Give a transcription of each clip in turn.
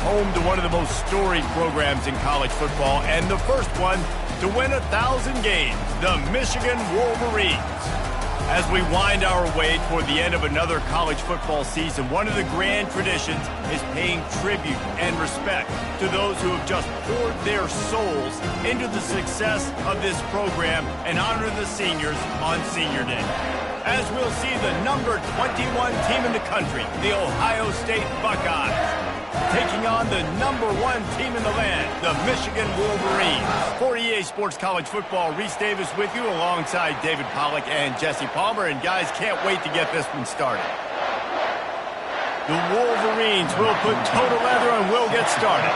home to one of the most storied programs in college football, and the first one to win 1,000 games, the Michigan Wolverines. As we wind our way toward the end of another college football season, one of the grand traditions is paying tribute and respect to those who have just poured their souls into the success of this program and honor the seniors on Senior Day. As we'll see the number 21 team in the country, the Ohio State Buckeyes, taking on the number 1 team in the land, the Michigan Wolverines. For EA Sports College Football, Reese Davis with you alongside David Pollack and Jesse Palmer. And guys, can't wait to get this one started. The Wolverines will put total leather and will get started.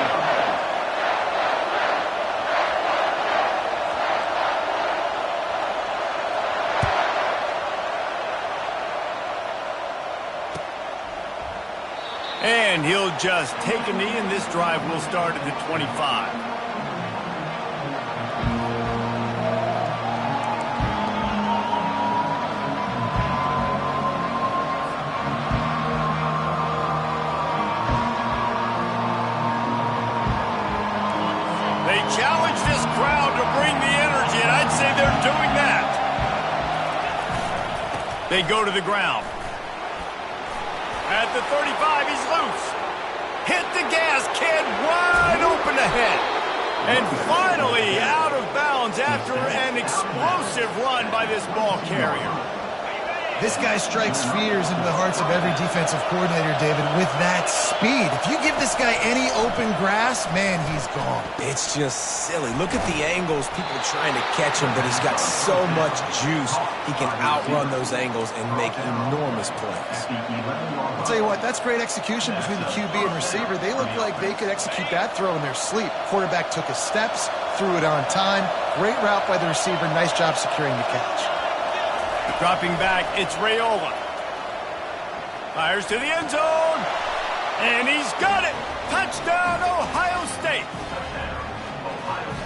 And he'll just take a knee, and this drive will start at the 25. They challenge this crowd to bring the energy, and I'd say they're doing that. They go to the ground. At the 35, he's loose. Hit the gas, kid, wide open ahead. And finally out of bounds after an explosive run by this ball carrier. This guy strikes fears into the hearts of every defensive coordinator, David, with that speed. If you give this guy any open grass, man, he's gone. It's just silly. Look at the angles, people trying to catch him, but he's got so much juice. He can outrun those angles and make enormous plays. I'll tell you what, that's great execution between the QB and receiver. They look like they could execute that throw in their sleep. Quarterback took his steps, threw it on time. Great route by the receiver. Nice job securing the catch. Dropping back, it's Raiola. Fires to the end zone. And he's got it. Touchdown, Ohio State.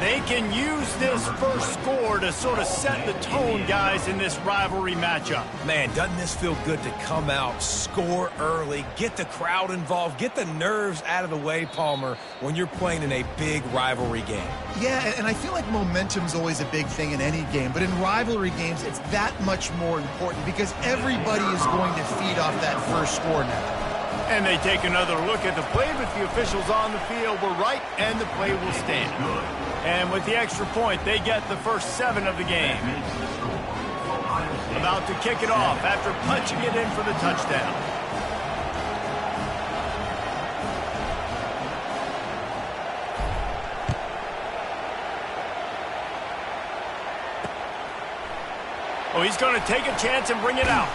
They can use this first score to sort of set the tone, guys, in this rivalry matchup. Man, doesn't this feel good to come out, score early, get the crowd involved, get the nerves out of the way, Palmer, when you're playing in a big rivalry game? Yeah, and I feel like momentum's always a big thing in any game, but in rivalry games, it's that much more important because everybody is going to feed off that first score now. And they take another look at the play, but the officials on the field were right, and the play will stand. And with the extra point, they get the first 7 of the game. About to kick it off after punching it in for the touchdown. Oh, he's going to take a chance and bring it out.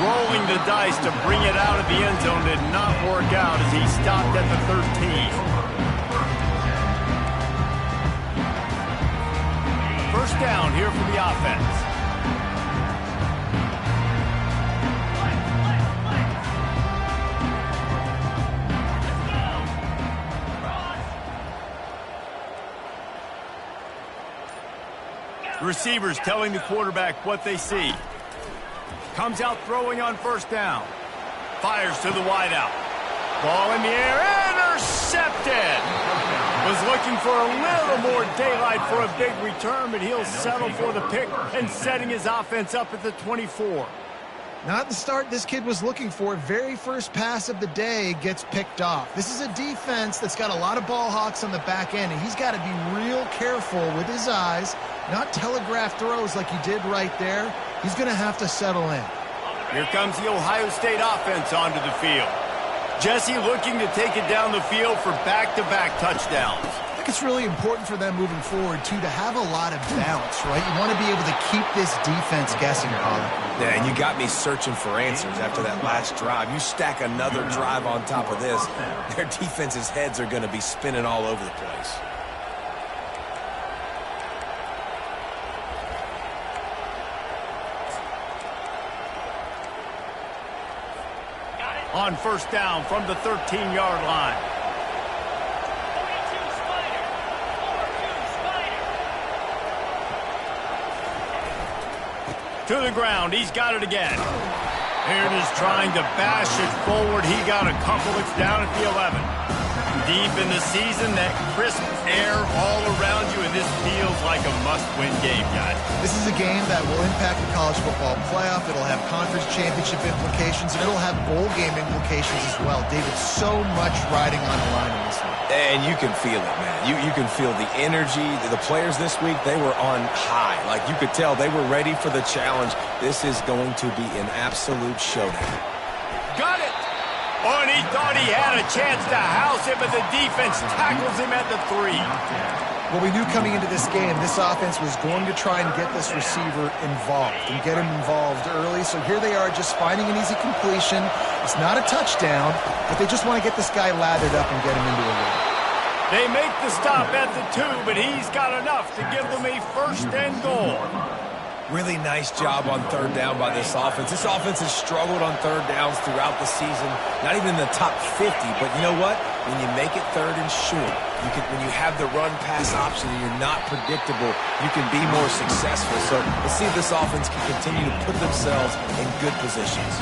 Rolling the dice to bring it out of the end zone did not work out as he stopped at the 13. First down here for the offense. The receivers telling the quarterback what they see. Comes out throwing on first down. Fires to the wideout. Ball in the air. Intercepted. Was looking for a little more daylight for a big return, but he'll settle for the pick and setting his offense up at the 24. Not the start this kid was looking for. Very first pass of the day gets picked off. This is a defense that's got a lot of ball hawks on the back end, and he's got to be real careful with his eyes, not telegraph throws like he did right there. He's going to have to settle in. Here comes the Ohio State offense onto the field. Jesse looking to take it down the field for back-to-back touchdowns. I think it's really important for them moving forward, too, to have a lot of bounce, right? You want to be able to keep this defense guessing, Colin. Yeah, and you got me searching for answers after that last drive. You stack another drive on top of this, their defense's heads are going to be spinning all over the place. On first down from the 13-yard line. To the ground. He's got it again. Aaron is trying to bash it forward. He got a couple. It's down at the 11. Deep in the season, that crisp air all around you, and this feels like a must-win game, guys. This is a game that will impact the college football playoff. It'll have conference championship implications, and it'll have bowl game implications as well. David, so much riding on the line in this one. And you can feel it, man. You can feel the energy. The players this week, they were on high. Like, you could tell they were ready for the challenge. This is going to be an absolute showdown. Got it! Oh, and he thought he had a chance to house him, but the defense tackles him at the 3. Well, we knew coming into this game, this offense was going to try and get this receiver involved and get him involved early. So here they are just finding an easy completion. It's not a touchdown, but they just want to get this guy lathered up and get him into a rhythm. They make the stop at the 2, but he's got enough to give them a 1st and goal. Really nice job on 3rd down by this offense. This offense has struggled on 3rd downs throughout the season. Not even in the top 50, but you know what? When you make it 3rd and short, when you have the run-pass option and you're not predictable, you can be more successful. So let's see if this offense can continue to put themselves in good positions.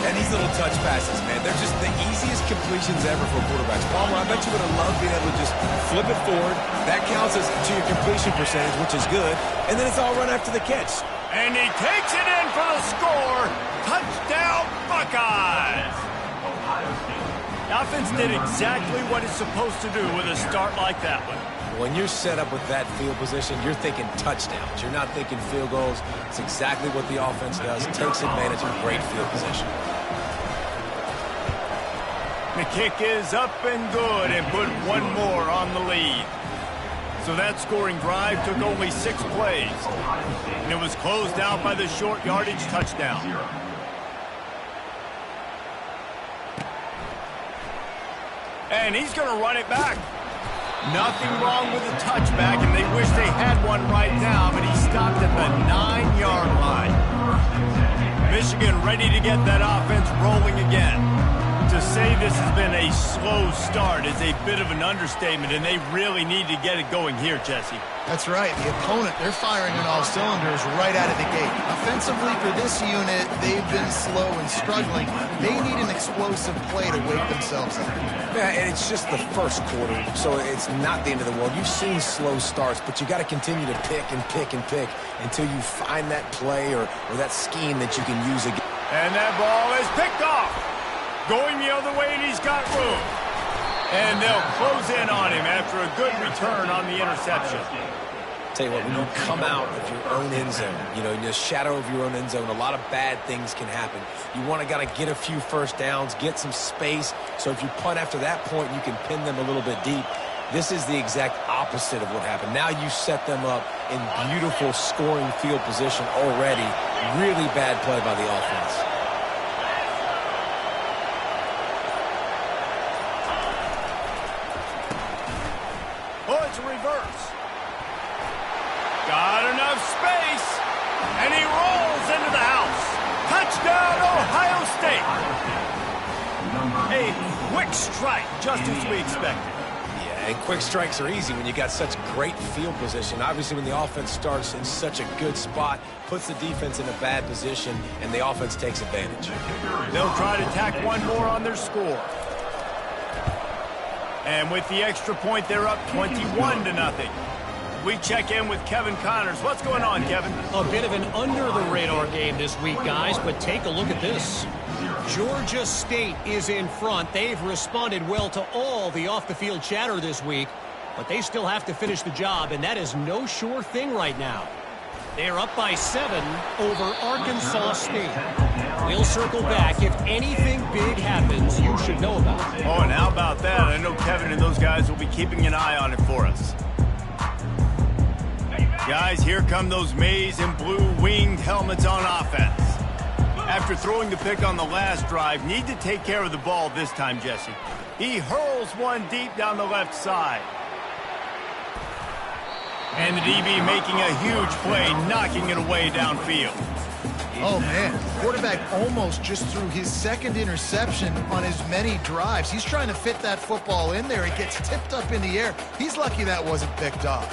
And these little touch passes, man, they're just the easiest completions ever for quarterbacks. Palmer, I bet you would have loved being able to just flip it forward. That counts as to your completion percentage, which is good. And then it's all run after the catch. And he takes it in for the score. Touchdown, Buckeyes! The offense did exactly what it's supposed to do with a start like that one. When you're set up with that field position, you're thinking touchdowns. You're not thinking field goals. It's exactly what the offense does. Takes advantage of great field position. The kick is up and good and put one more on the lead. So that scoring drive took only 6 plays. And it was closed out by the short yardage touchdown. And he's going to run it back. Nothing wrong with the touchback, and they wish they had one right now, but he stopped at the 9-yard line. Michigan ready to get that offense rolling again. To say this has been a slow start is a bit of an understatement, and they really need to get it going here, Jesse. That's right. The opponent, they're firing on all cylinders right out of the gate. Offensively for this unit, they've been slow and struggling. They need an explosive play to wake themselves up. Yeah, and it's just the first quarter, so it's not the end of the world. You've seen slow starts, but you got to continue to pick and pick and pick until you find that play or that scheme that you can use again. And that ball is picked off. Going the other way, and he's got room. And they'll close in on him after a good return on the interception. Tell you what, when you come out of your own end zone, in the shadow of your own end zone, a lot of bad things can happen. You want to get a few first downs, get some space, so if you punt after that point, you can pin them a little bit deep. This is the exact opposite of what happened. Now you set them up in beautiful scoring field position already. Really bad play by the offense. Oh, it's a reverse. Got enough space, and he rolls into the house. Touchdown, Ohio State. A quick strike, just as we expected. Yeah, and quick strikes are easy when you got such great field position. Obviously, when the offense starts in such a good spot, puts the defense in a bad position, and the offense takes advantage. They'll try to tack one more on their score. And with the extra point, they're up 21-0. We check in with Kevin Connors. What's going on, Kevin? A bit of an under-the-radar game this week, guys, but take a look at this. Georgia State is in front. They've responded well to all the off-the-field chatter this week, but they still have to finish the job, and that is no sure thing right now. They're up by 7 over Arkansas State. We'll circle back. If anything big happens, you should know about it. Oh, and how about that? I know Kevin and those guys will be keeping an eye on it for us. Guys, here come those maize and blue winged helmets on offense. After throwing the pick on the last drive, need to take care of the ball this time, Jesse. He hurls one deep down the left side. And the DB making a huge play, knocking it away downfield. Oh, man. Quarterback almost just threw his second interception on as many drives. He's trying to fit that football in there. It gets tipped up in the air. He's lucky that wasn't picked off.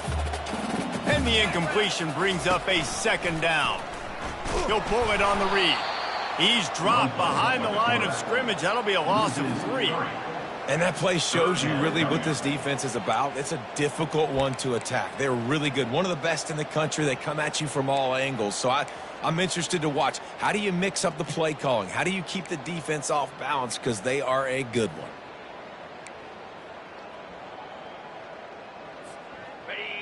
And the incompletion brings up a 2nd down. He'll pull it on the read. He's dropped behind the line of scrimmage. That'll be a loss of 3. And that play shows you really what this defense is about. It's a difficult one to attack. They're really good. One of the best in the country. They come at you from all angles. So I'm interested to watch. How do you mix up the play calling? How do you keep the defense off balance? Because they are a good one.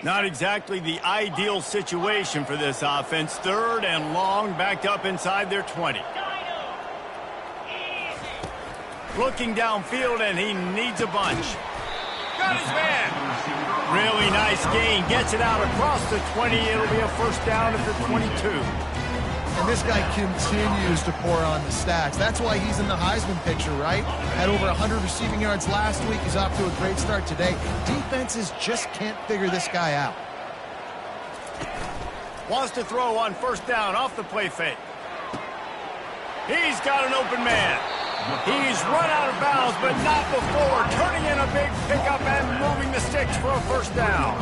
Not exactly the ideal situation for this offense. 3rd and long, backed up inside their 20. Looking downfield, and he needs a bunch. Got his man. Really nice gain. Gets it out across the 20. It'll be a first down at the 22. And this guy continues to pour on the stats. That's why he's in the Heisman picture, right? Had over 100 receiving yards last week. He's off to a great start today. Defenses just can't figure this guy out. Wants to throw on first down off the play fake. He's got an open man. He's run out of bounds, but not before turning in a big pickup and moving the sticks for a first down.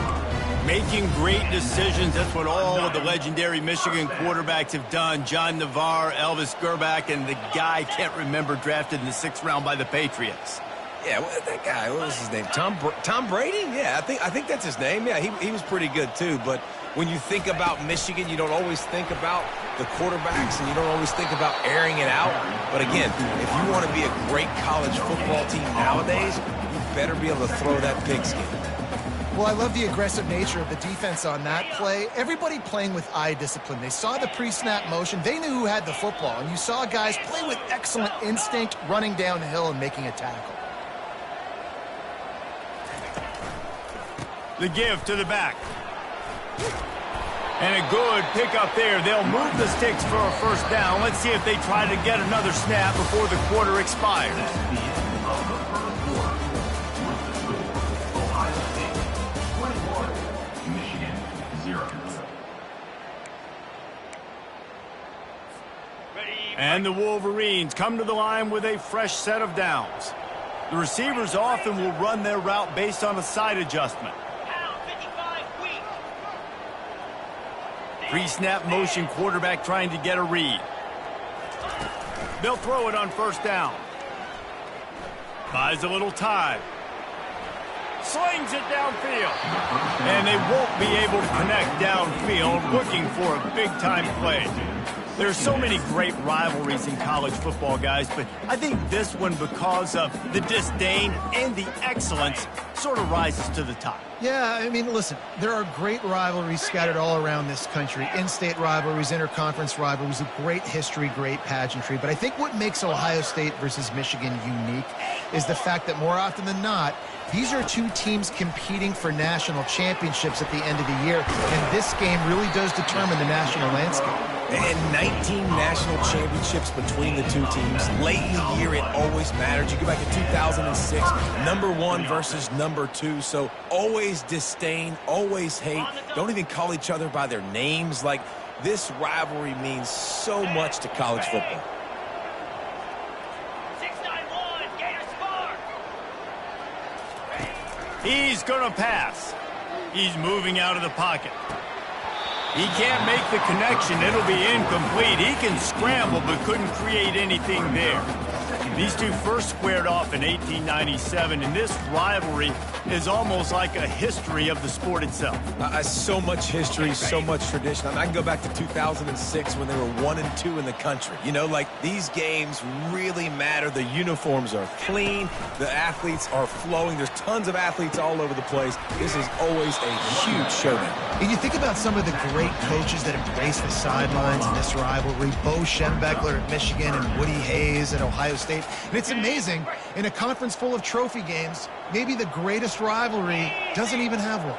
Making great decisions. That's what all of the legendary Michigan quarterbacks have done. John Navarre, Elvis Gerbach, and the guy I can't remember drafted in the 6th round by the Patriots. Yeah, that guy, what was his name? Tom Brady? Yeah, I think that's his name. Yeah, he was pretty good too. But when you think about Michigan, you don't always think about the quarterbacks, and you don't always think about airing it out. But again, if you want to be a great college football team nowadays, you better be able to throw that pigskin. Well, I love the aggressive nature of the defense on that play. Everybody playing with eye discipline. They saw the pre-snap motion. They knew who had the football. And you saw guys play with excellent instinct, running downhill and making a tackle. The give to the back. And a good pickup there. They'll move the sticks for a first down. Let's see if they try to get another snap before the quarter expires. And the Wolverines come to the line with a fresh set of downs. The receivers often will run their route based on a side adjustment. Pre-snap motion, quarterback trying to get a read. They'll throw it on first down. Buys a little time. Slings it downfield. And they won't be able to connect downfield, looking for a big-time play. There's so many great rivalries in college football, guys, but I think this one, because of the disdain and the excellence, sort of rises to the top. Yeah, I mean, listen, there are great rivalries scattered all around this country. In-state rivalries, interconference rivalries, a great history, great pageantry. But I think what makes Ohio State versus Michigan unique is the fact that more often than not, these are two teams competing for national championships at the end of the year. And this game really does determine the national landscape. And 19 national championships between the two teams. Late in the year, it always matters. You go back to 2006, #1 versus #2. So always disdain, always hate. Don't even call each other by their names. Like, this rivalry means so much to college football. 691, Gators spark. He's going to pass. He's moving out of the pocket. He can't make the connection. It'll be incomplete. He can scramble, but couldn't create anything there. These two first squared off in 1897, and this rivalry is almost like a history of the sport itself. So much history, so much tradition. I mean, I can go back to 2006 when they were 1-2 in the country. You know, like, these games really matter. The uniforms are clean. The athletes are flowing. There's tons of athletes all over the place. This is always a huge showdown. And you think about some of the great coaches that embrace the sidelines in this rivalry. Bo Schembechler at Michigan and Woody Hayes at Ohio State. And it's amazing, in a conference full of trophy games, maybe the greatest rivalry doesn't even have one.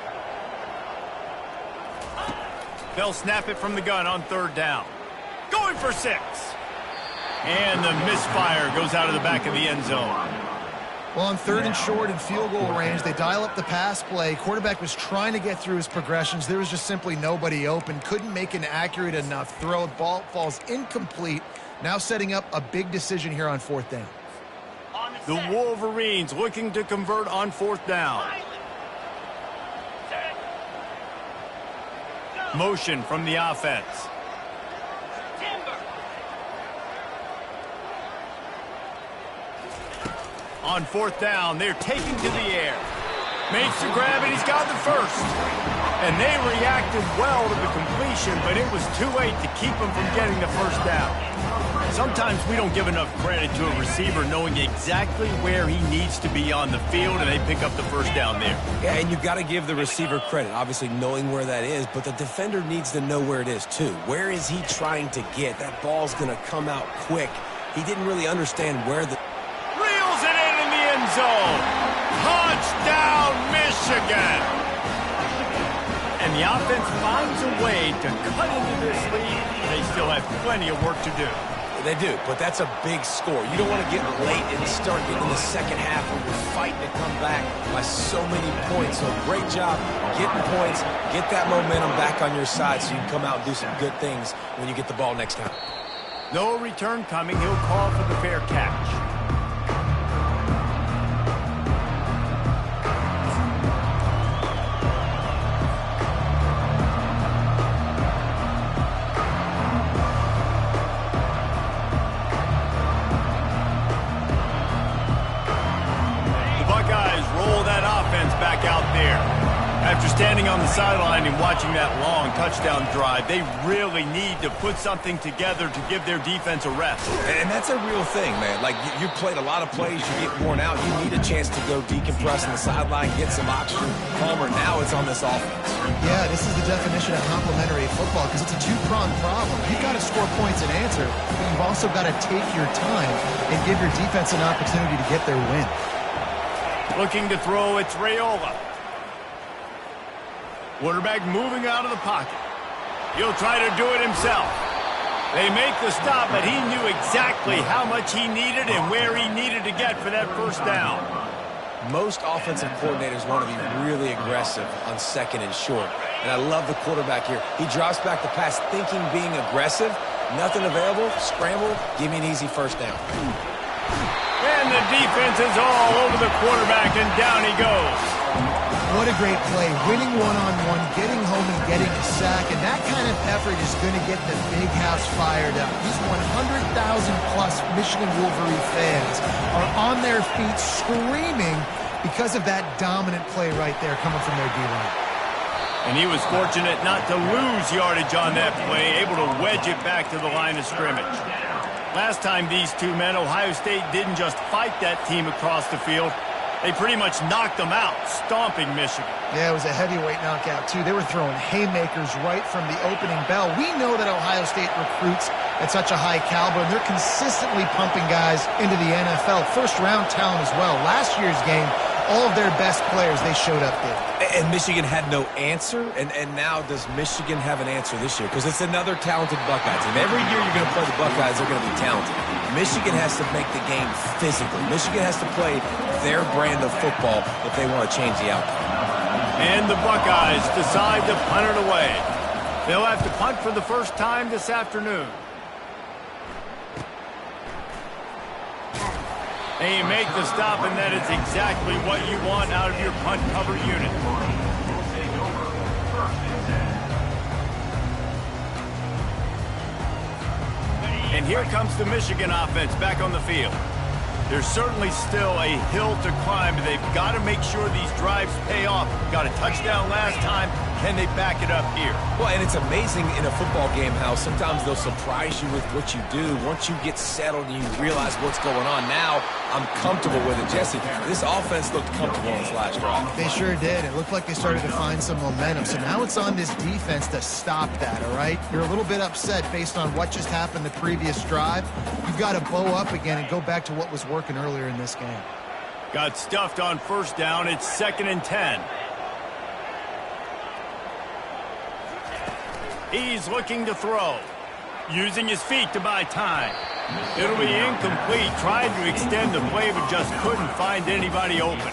They'll snap it from the gun on third down. Going for 6. And the misfire goes out of the back of the end zone. Well, on 3rd and short and field goal range, they dial up the pass play. Quarterback was trying to get through his progressions. There was just simply nobody open. Couldn't make an accurate enough throw. The ball falls incomplete. Now setting up a big decision here on 4th down. The Wolverines looking to convert on 4th down. Motion from the offense. On fourth down, they're taking to the air. Makes the grab, and he's got the first. And they reacted well to the completion, but it was too late to keep him from getting the first down. Sometimes we don't give enough credit to a receiver knowing exactly where he needs to be on the field, and they pick up the first down there. Yeah, and you've got to give the receiver credit, obviously knowing where that is, but the defender needs to know where it is too. Where is he trying to get? That ball's going to come out quick. He didn't really understand where the... Reels it in the end zone. Touchdown, Michigan! And the offense finds a way to cut into this lead. They still have plenty of work to do. They do, but that's a big score. You don't want to get late and start getting in the second half when you're fighting to come back by so many points. So great job getting points, get that momentum back on your side so you can come out and do some good things when you get the ball next time. No return coming. He'll call for the fair catch. Back out there. After standing on the sideline and watching that long touchdown drive, they really need to put something together to give their defense a rest. And that's a real thing, man. Like, you played a lot of plays, you get worn out, you need a chance to go decompress on the sideline, get some oxygen. Palmer, now it's on this offense. Yeah, this is the definition of complementary football because it's a two-pronged problem. You've got to score points and answer, but you've also got to take your time and give your defense an opportunity to get their win. Looking to throw, it's Raiola. Quarterback moving out of the pocket. He'll try to do it himself. They make the stop, but he knew exactly how much he needed and where he needed to get for that first down. Most offensive coordinators want to be really aggressive on second and short. And I love the quarterback here. He drops back the pass thinking being aggressive. Nothing available, scramble, give me an easy first down. And the defense is all over the quarterback, and down he goes. What a great play. Winning one-on-one, getting home and getting a sack, and that kind of effort is going to get the big house fired up. These 100,000-plus Michigan Wolverine fans are on their feet screaming because of that dominant play right there coming from their D-line. And he was fortunate not to lose yardage on that play, able to wedge it back to the line of scrimmage. Last time these two met, Ohio State didn't just fight that team across the field. They pretty much knocked them out, stomping Michigan. Yeah, it was a heavyweight knockout, too. They were throwing haymakers right from the opening bell. We know that Ohio State recruits at such a high caliber, and they're consistently pumping guys into the NFL. First-round talent as well. Last year's game, all of their best players, they showed up there. And Michigan had no answer, and now does Michigan have an answer this year? Because it's another talented Buckeyes. And every year you're going to play the Buckeyes, they're going to be talented. Michigan has to make the game physical. Michigan has to play their brand of football if they want to change the outcome. And the Buckeyes decide to punt it away. They'll have to punt for the first time this afternoon. And you make the stop, and that is exactly what you want out of your punt cover unit. And here comes the Michigan offense back on the field. There's certainly still a hill to climb, but they've got to make sure these drives pay off. Got a touchdown last time. Can they back it up here? Well, and it's amazing in a football game how sometimes they'll surprise you with what you do. Once you get settled and you realize what's going on, now I'm comfortable with it. Jesse, this offense looked comfortable on this last drive. They sure did. It looked like they started to find some momentum. So now it's on this defense to stop that, all right? You're a little bit upset based on what just happened the previous drive. You've got to bow up again and go back to what was working earlier in this game. Got stuffed on first down. It's 2nd and 10. He's looking to throw, using his feet to buy time. It'll be incomplete. Tried to extend the play, but just couldn't find anybody open.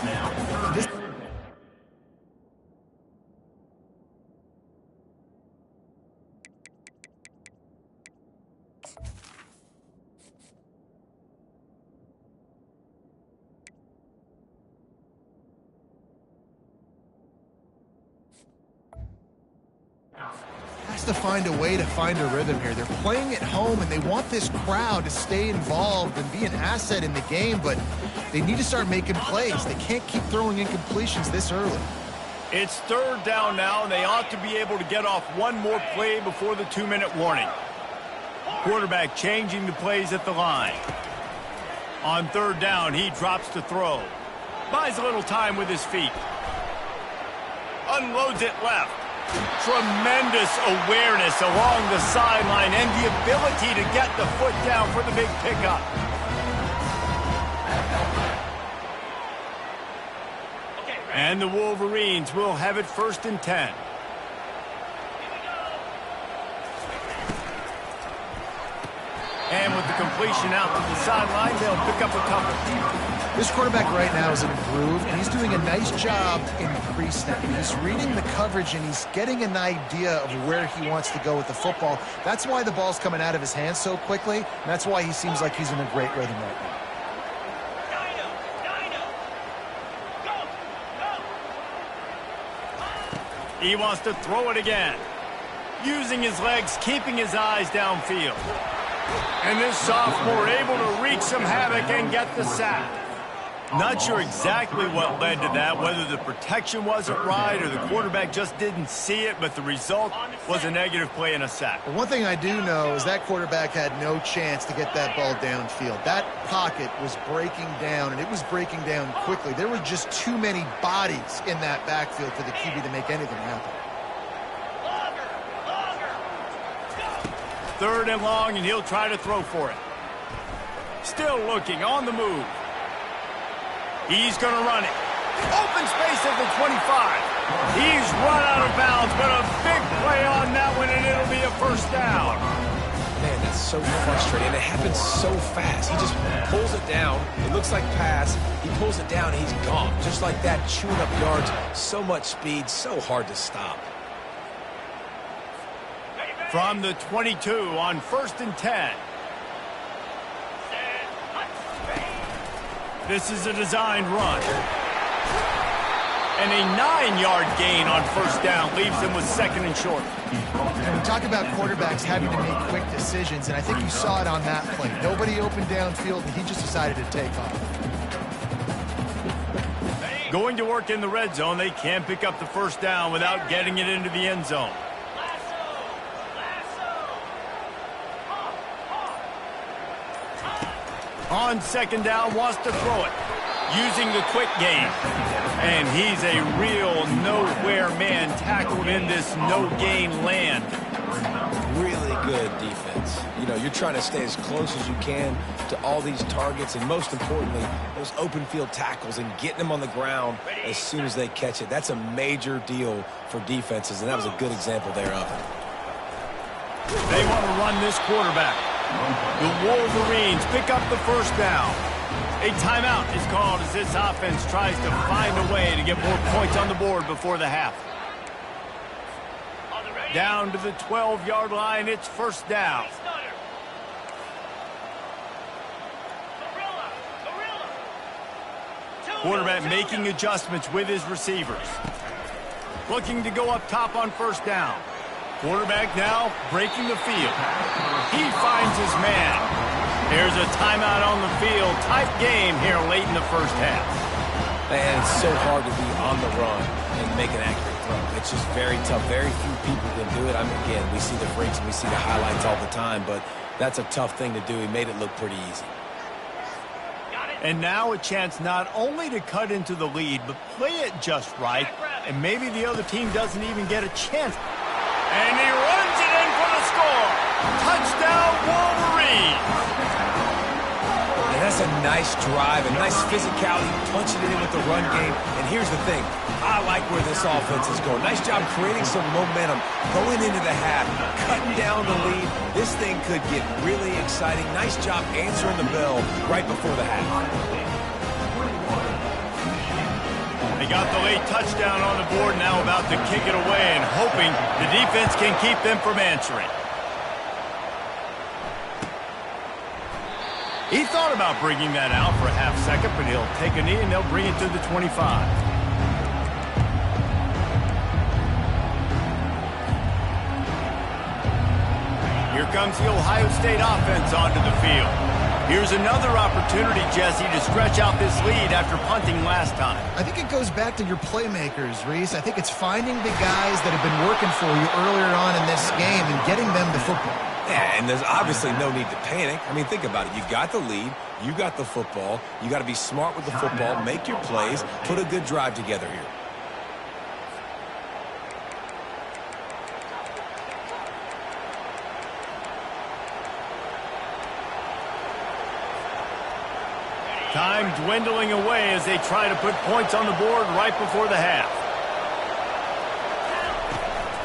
to find a way to find a rhythm here. They're playing at home, and they want this crowd to stay involved and be an asset in the game, but they need to start making plays. They can't keep throwing incompletions this early. It's third down now, and they ought to be able to get off one more play before the 2-minute warning. Quarterback changing the plays at the line. On third down, he drops to throw. Buys a little time with his feet. Unloads it left. Tremendous awareness along the sideline and the ability to get the foot down for the big pickup. And the Wolverines will have it 1st and 10. And with the completion out to the sideline, they'll pick up a couple. This quarterback right now is in a groove, and he's doing a nice job in pre-snap. He's reading the coverage, and he's getting an idea of where he wants to go with the football. That's why the ball's coming out of his hands so quickly, and that's why he seems like he's in a great rhythm right now. He wants to throw it again. Using his legs, keeping his eyes downfield. And this sophomore able to wreak some havoc and get the sack. Not sure exactly what led to that, whether the protection wasn't right or the quarterback just didn't see it, but the result was a negative play and a sack. But one thing I do know is that quarterback had no chance to get that ball downfield. That pocket was breaking down, and it was breaking down quickly. There were just too many bodies in that backfield for the QB to make anything happen. Third and long, and he'll try to throw for it. Still looking, on the move. He's going to run it. Open space at the 25. He's run out of bounds, but a big play on that one, and it'll be a 1st down. Man, that's so frustrating. And it happens so fast. He just pulls it down. It looks like pass. He pulls it down, and he's gone. Just like that, chewing up yards. So much speed, so hard to stop. From the 22 on 1st and 10. This is a designed run. And a 9-yard gain on 1st down leaves them with 2nd and short. And we talk about quarterbacks having to make quick decisions, and I think you saw it on that play. Nobody open downfield, and he just decided to take off. Going to work in the red zone, they can't pick up the 1st down without getting it into the end zone. On 2nd down, wants to throw it. Using the quick game. And he's a real nowhere man tackled in this no-gain land. Really good defense. You know, you're trying to stay as close as you can to all these targets, and most importantly, those open field tackles and getting them on the ground as soon as they catch it. That's a major deal for defenses, and that was a good example there of it. They want to run this quarterback. The Wolverines pick up the 1st down. A timeout is called as this offense tries to find a way to get more points on the board before the half. Down to the 12-yard line, it's 1st down. Quarterback making adjustments with his receivers. Looking to go up top on 1st down. Quarterback now breaking the field. He finds his man. There's a timeout on the field. Tight game here late in the 1st half. Man, it's so hard to be on the run and make an accurate throw. It's just very tough. Very few people can do it. I mean, again, we see the freaks and we see the highlights all the time, but that's a tough thing to do. He made it look pretty easy. And now a chance not only to cut into the lead, but play it just right, and maybe the other team doesn't even get a chance. And he runs it in for the score. Touchdown, Wolverines. And that's a nice drive, a nice physicality, punching it in with the run game. And here's the thing. I like where this offense is going. Nice job creating some momentum, going into the half, cutting down the lead. This thing could get really exciting. Nice job answering the bell right before the half. They got the late touchdown on the board, now about to kick it away and hoping the defense can keep them from answering. He thought about bringing that out for a half second, but he'll take a knee and they'll bring it to the 25. Here comes the Ohio State offense onto the field. Here's another opportunity, Jesse, to stretch out this lead after punting last time. I think it goes back to your playmakers, Reese. I think it's finding the guys that have been working for you earlier on in this game and getting them the football. Yeah, and there's obviously no need to panic. I mean, think about it. You got the lead. You got the football. You got to be smart with the football. Make your plays. Put a good drive together here. Time dwindling away as they try to put points on the board right before the half.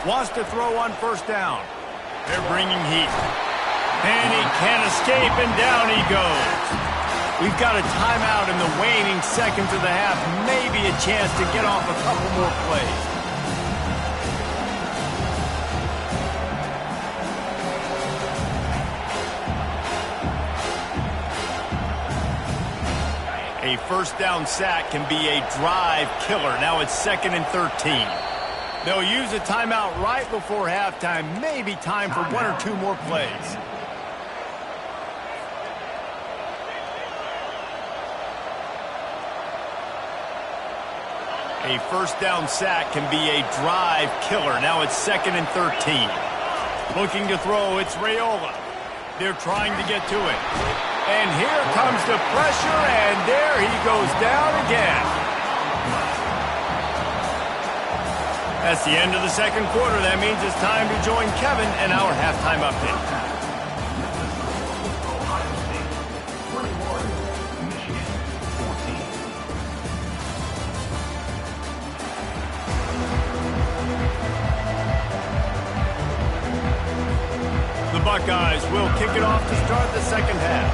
Wants to throw on first down. They're bringing heat. And he can't escape, and down he goes. We've got a timeout in the waning seconds of the half. Maybe a chance to get off a couple more plays. A first down sack can be a drive killer. Now it's 2nd and 13. They'll use a timeout right before halftime. Maybe time for one or two more plays. A first down sack can be a drive killer. Now it's 2nd and 13. Looking to throw, it's Raiola. They're trying to get to it. And here comes the pressure, and there he goes down again. That's the end of the second quarter. That means it's time to join Kevin in our halftime update. The Buckeyes will kick it off to start the second half.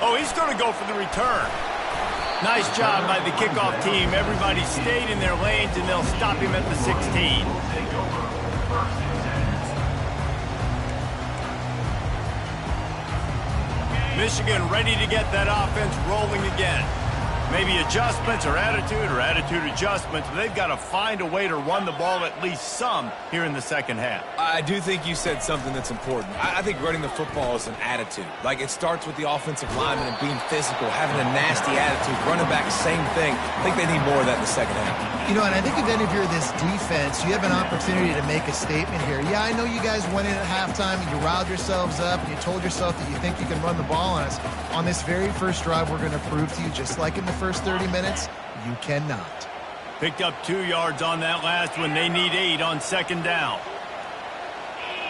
Oh, he's going to go for the return. Nice job by the kickoff team. Everybody stayed in their lanes, and they'll stop him at the 16. Michigan ready to get that offense rolling again. Maybe adjustments or attitude adjustments. They've got to find a way to run the ball at least some here in the second half. I do think you said something that's important. I think running the football is an attitude. Like, it starts with the offensive lineman and being physical, having a nasty attitude. Running back, same thing. I think they need more of that in the second half. You know, and I think if any of you are this defense, you have an opportunity to make a statement here. Yeah, I know you guys went in at halftime and you riled yourselves up and you told yourself that you think you can run the ball on us. On this very first drive, we're going to prove to you, just like in the first 30 minutes, you cannot. Picked up 2 yards on that last one. They need 8 on second down.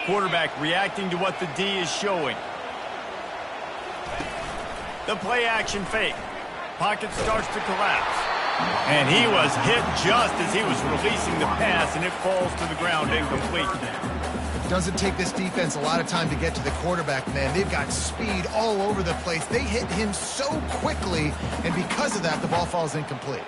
Quarterback reacting to what the D is showing. The play action fake. Pocket starts to collapse. And he was hit just as he was releasing the pass, and it falls to the ground incomplete. It doesn't take this defense a lot of time to get to the quarterback, man. They've got speed all over the place. They hit him so quickly, and because of that, the ball falls incomplete.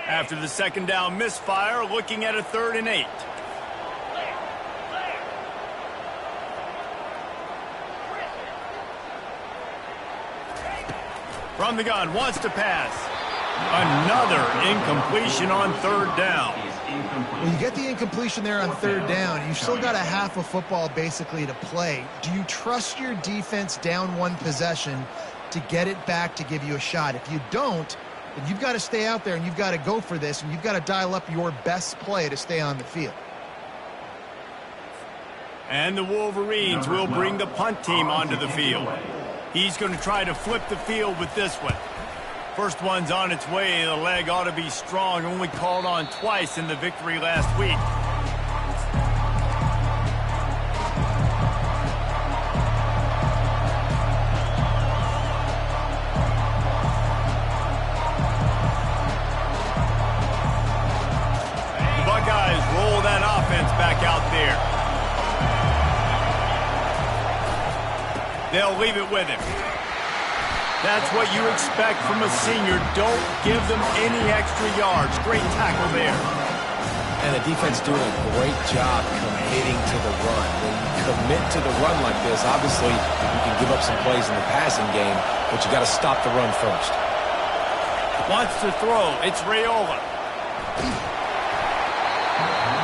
After the second down misfire, looking at a 3rd and 8. From the gun, wants to pass. Another incompletion on 3rd down. Well, you get the incompletion there on 3rd down. You've still got a half of football basically to play. Do you trust your defense down 1 possession to get it back to give you a shot? If you don't, then you've got to stay out there and you've got to go for this, and you've got to dial up your best play to stay on the field. And the Wolverines will bring the punt team onto the field. He's going to try to flip the field with this one. First one's on its way. The leg ought to be strong. Only called on twice in the victory last week. The Buckeyes roll that offense back out there. They'll leave it with him. That's what you expect from a senior. Don't give them any extra yards. Great tackle there. And the defense doing a great job committing to the run. When you commit to the run like this, obviously you can give up some plays in the passing game, but you got to stop the run first. Wants to throw. It's Raiola.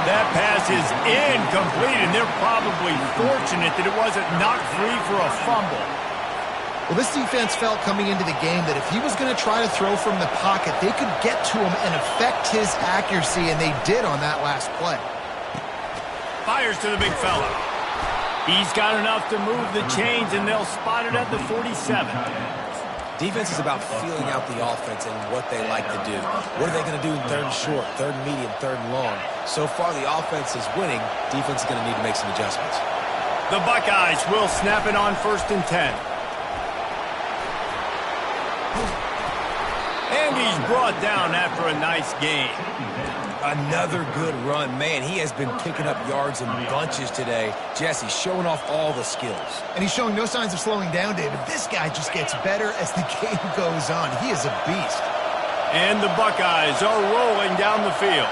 That pass is incomplete, and they're probably fortunate that it wasn't knocked free for a fumble. Well, this defense felt coming into the game that if he was going to try to throw from the pocket, they could get to him and affect his accuracy, and they did on that last play. Fires to the big fella. He's got enough to move the chains, and they'll spot it at the 47. Defense is about feeling out the offense and what they like to do. What are they going to do in third and short, third and medium, third and long? So far, the offense is winning. Defense is going to need to make some adjustments. The Buckeyes will snap it on 1st and 10. And he's brought down after a nice game. Another good run. Man, he has been picking up yards in bunches today. Jesse showing off all the skills. And he's showing no signs of slowing down, David. This guy just gets better as the game goes on. He is a beast. And the Buckeyes are rolling down the field.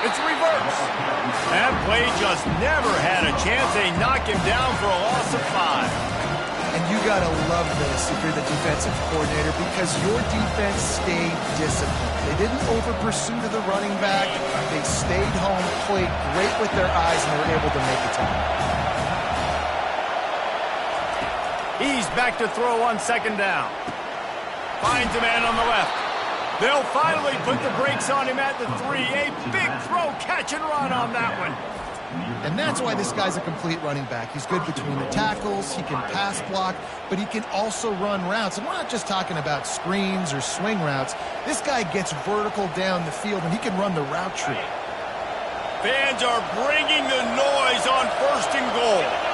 It's reverse. That play just never had a chance. They knock him down for a loss of 5. And you got to love this if you're the defensive coordinator, because your defense stayed disciplined. They didn't over-pursue to the running back. They stayed home, played great with their eyes, and they were able to make a tackle. He's back to throw on 2nd down. Finds a man on the left. They'll finally put the brakes on him at the 3. A big throw, catch and run on that one. And that's why this guy's a complete running back. He's good between the tackles, he can pass block, but he can also run routes. And we're not just talking about screens or swing routes. This guy gets vertical down the field, and he can run the route tree. Fans are bringing the noise on 1st and goal.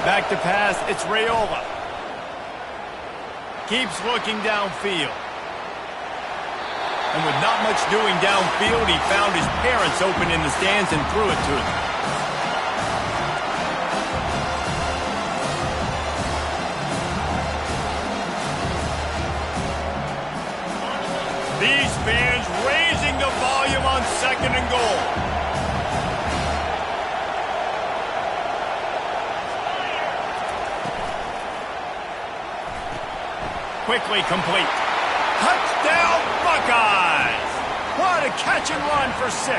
Back to pass, it's Raiola. Keeps looking downfield. And with not much doing downfield, he found his parents open in the stands and threw it to them. These fans raising the volume on 2nd and goal. Quickly complete. Touchdown, Buckeyes! What a catch and run for 6.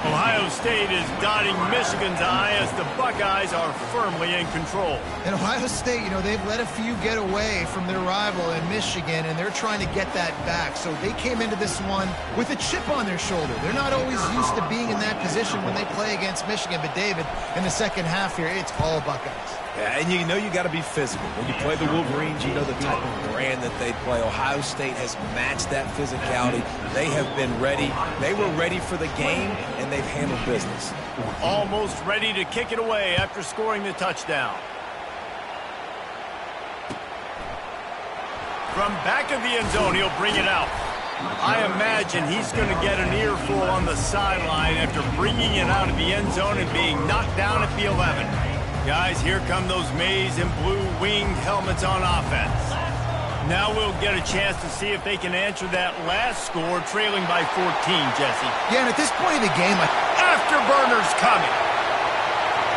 Ohio State is dotting Michigan's eye as the Buckeyes are firmly in control. And Ohio State, you know, they've let a few get away from their rival in Michigan, and they're trying to get that back. So they came into this one with a chip on their shoulder. They're not always used to being in that position when they play against Michigan. But, David, in the second half here, it's all Buckeyes. Yeah, and you know you got to be physical. When you play the Wolverines, you know the type of brand that they play. Ohio State has matched that physicality. They have been ready. They were ready for the game, and they've handled business. Almost ready to kick it away after scoring the touchdown. From back of the end zone, he'll bring it out. I imagine he's going to get an earful on the sideline after bringing it out of the end zone and being knocked down at the 11. Guys, here come those maize and blue winged helmets on offense. Now we'll get a chance to see if they can answer that last score, trailing by 14, Jesse. Yeah, and at this point of the game, Afterburner's coming.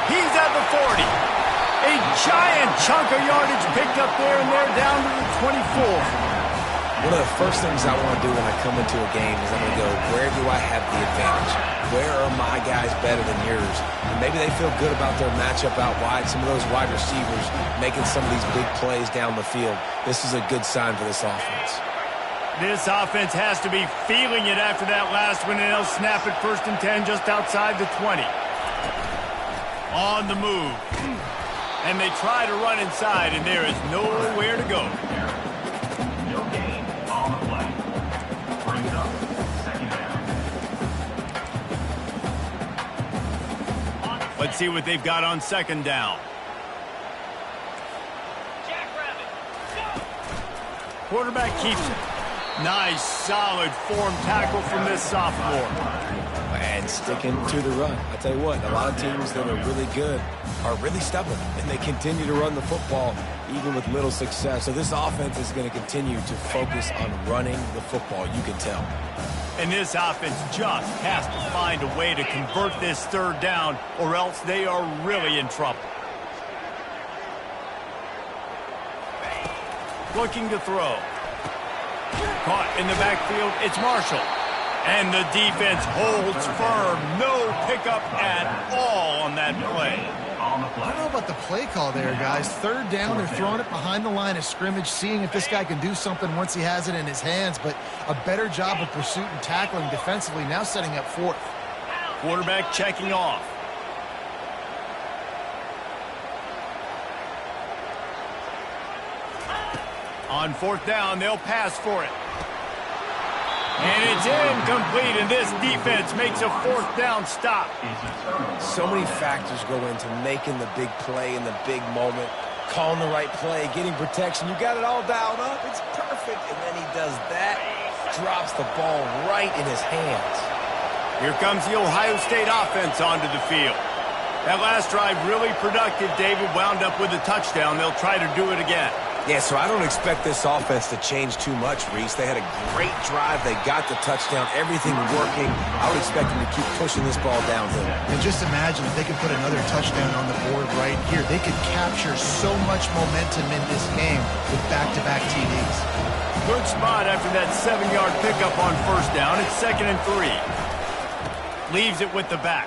He's at the 40. A giant chunk of yardage picked up there, and they're down to the 24. One of the first things I want to do when I come into a game is I'm going to go, where do I have the advantage? Where are my guys better than yours? And maybe they feel good about their matchup out wide. Some of those wide receivers making some of these big plays down the field. This is a good sign for this offense. This offense has to be feeling it after that last one, and they'll snap it 1st and 10 just outside the 20. On the move. And they try to run inside, and there is nowhere to go. Let's see what they've got on 2nd down. Quarterback keeps it. Nice, solid form tackle from this sophomore. And sticking to the run. I tell you what, a lot of teams that are really good are really stubborn, and they continue to run the football even with little success. So this offense is going to continue to focus on running the football, you can tell. And this offense just has to find a way to convert this third down, or else they are really in trouble. Looking to throw. Caught in the backfield, it's Marshall. And the defense holds firm. No pickup at all on that play. I don't know about the play call there, guys. Third down, they're throwing it behind the line of scrimmage, seeing if this guy can do something once he has it in his hands, but a better job of pursuit and tackling defensively, now setting up fourth. Quarterback checking off. On fourth down, they'll pass for it. And it's incomplete, and this defense makes a fourth down stop. So many factors go into making the big play in the big moment, calling the right play, getting protection. You got it all dialed up. It's perfect. And then he does that, drops the ball right in his hands. Here comes the Ohio State offense onto the field. That last drive really productive. David wound up with a touchdown. They'll try to do it again. Yeah, so I don't expect this offense to change too much, Reese. They had a great drive. They got the touchdown, everything working. I would expect them to keep pushing this ball downhill. And just imagine if they could put another touchdown on the board right here. They could capture so much momentum in this game with back-to-back TDs. Good spot after that 7-yard pickup on first down. It's 2nd and 3. Leaves it with the back.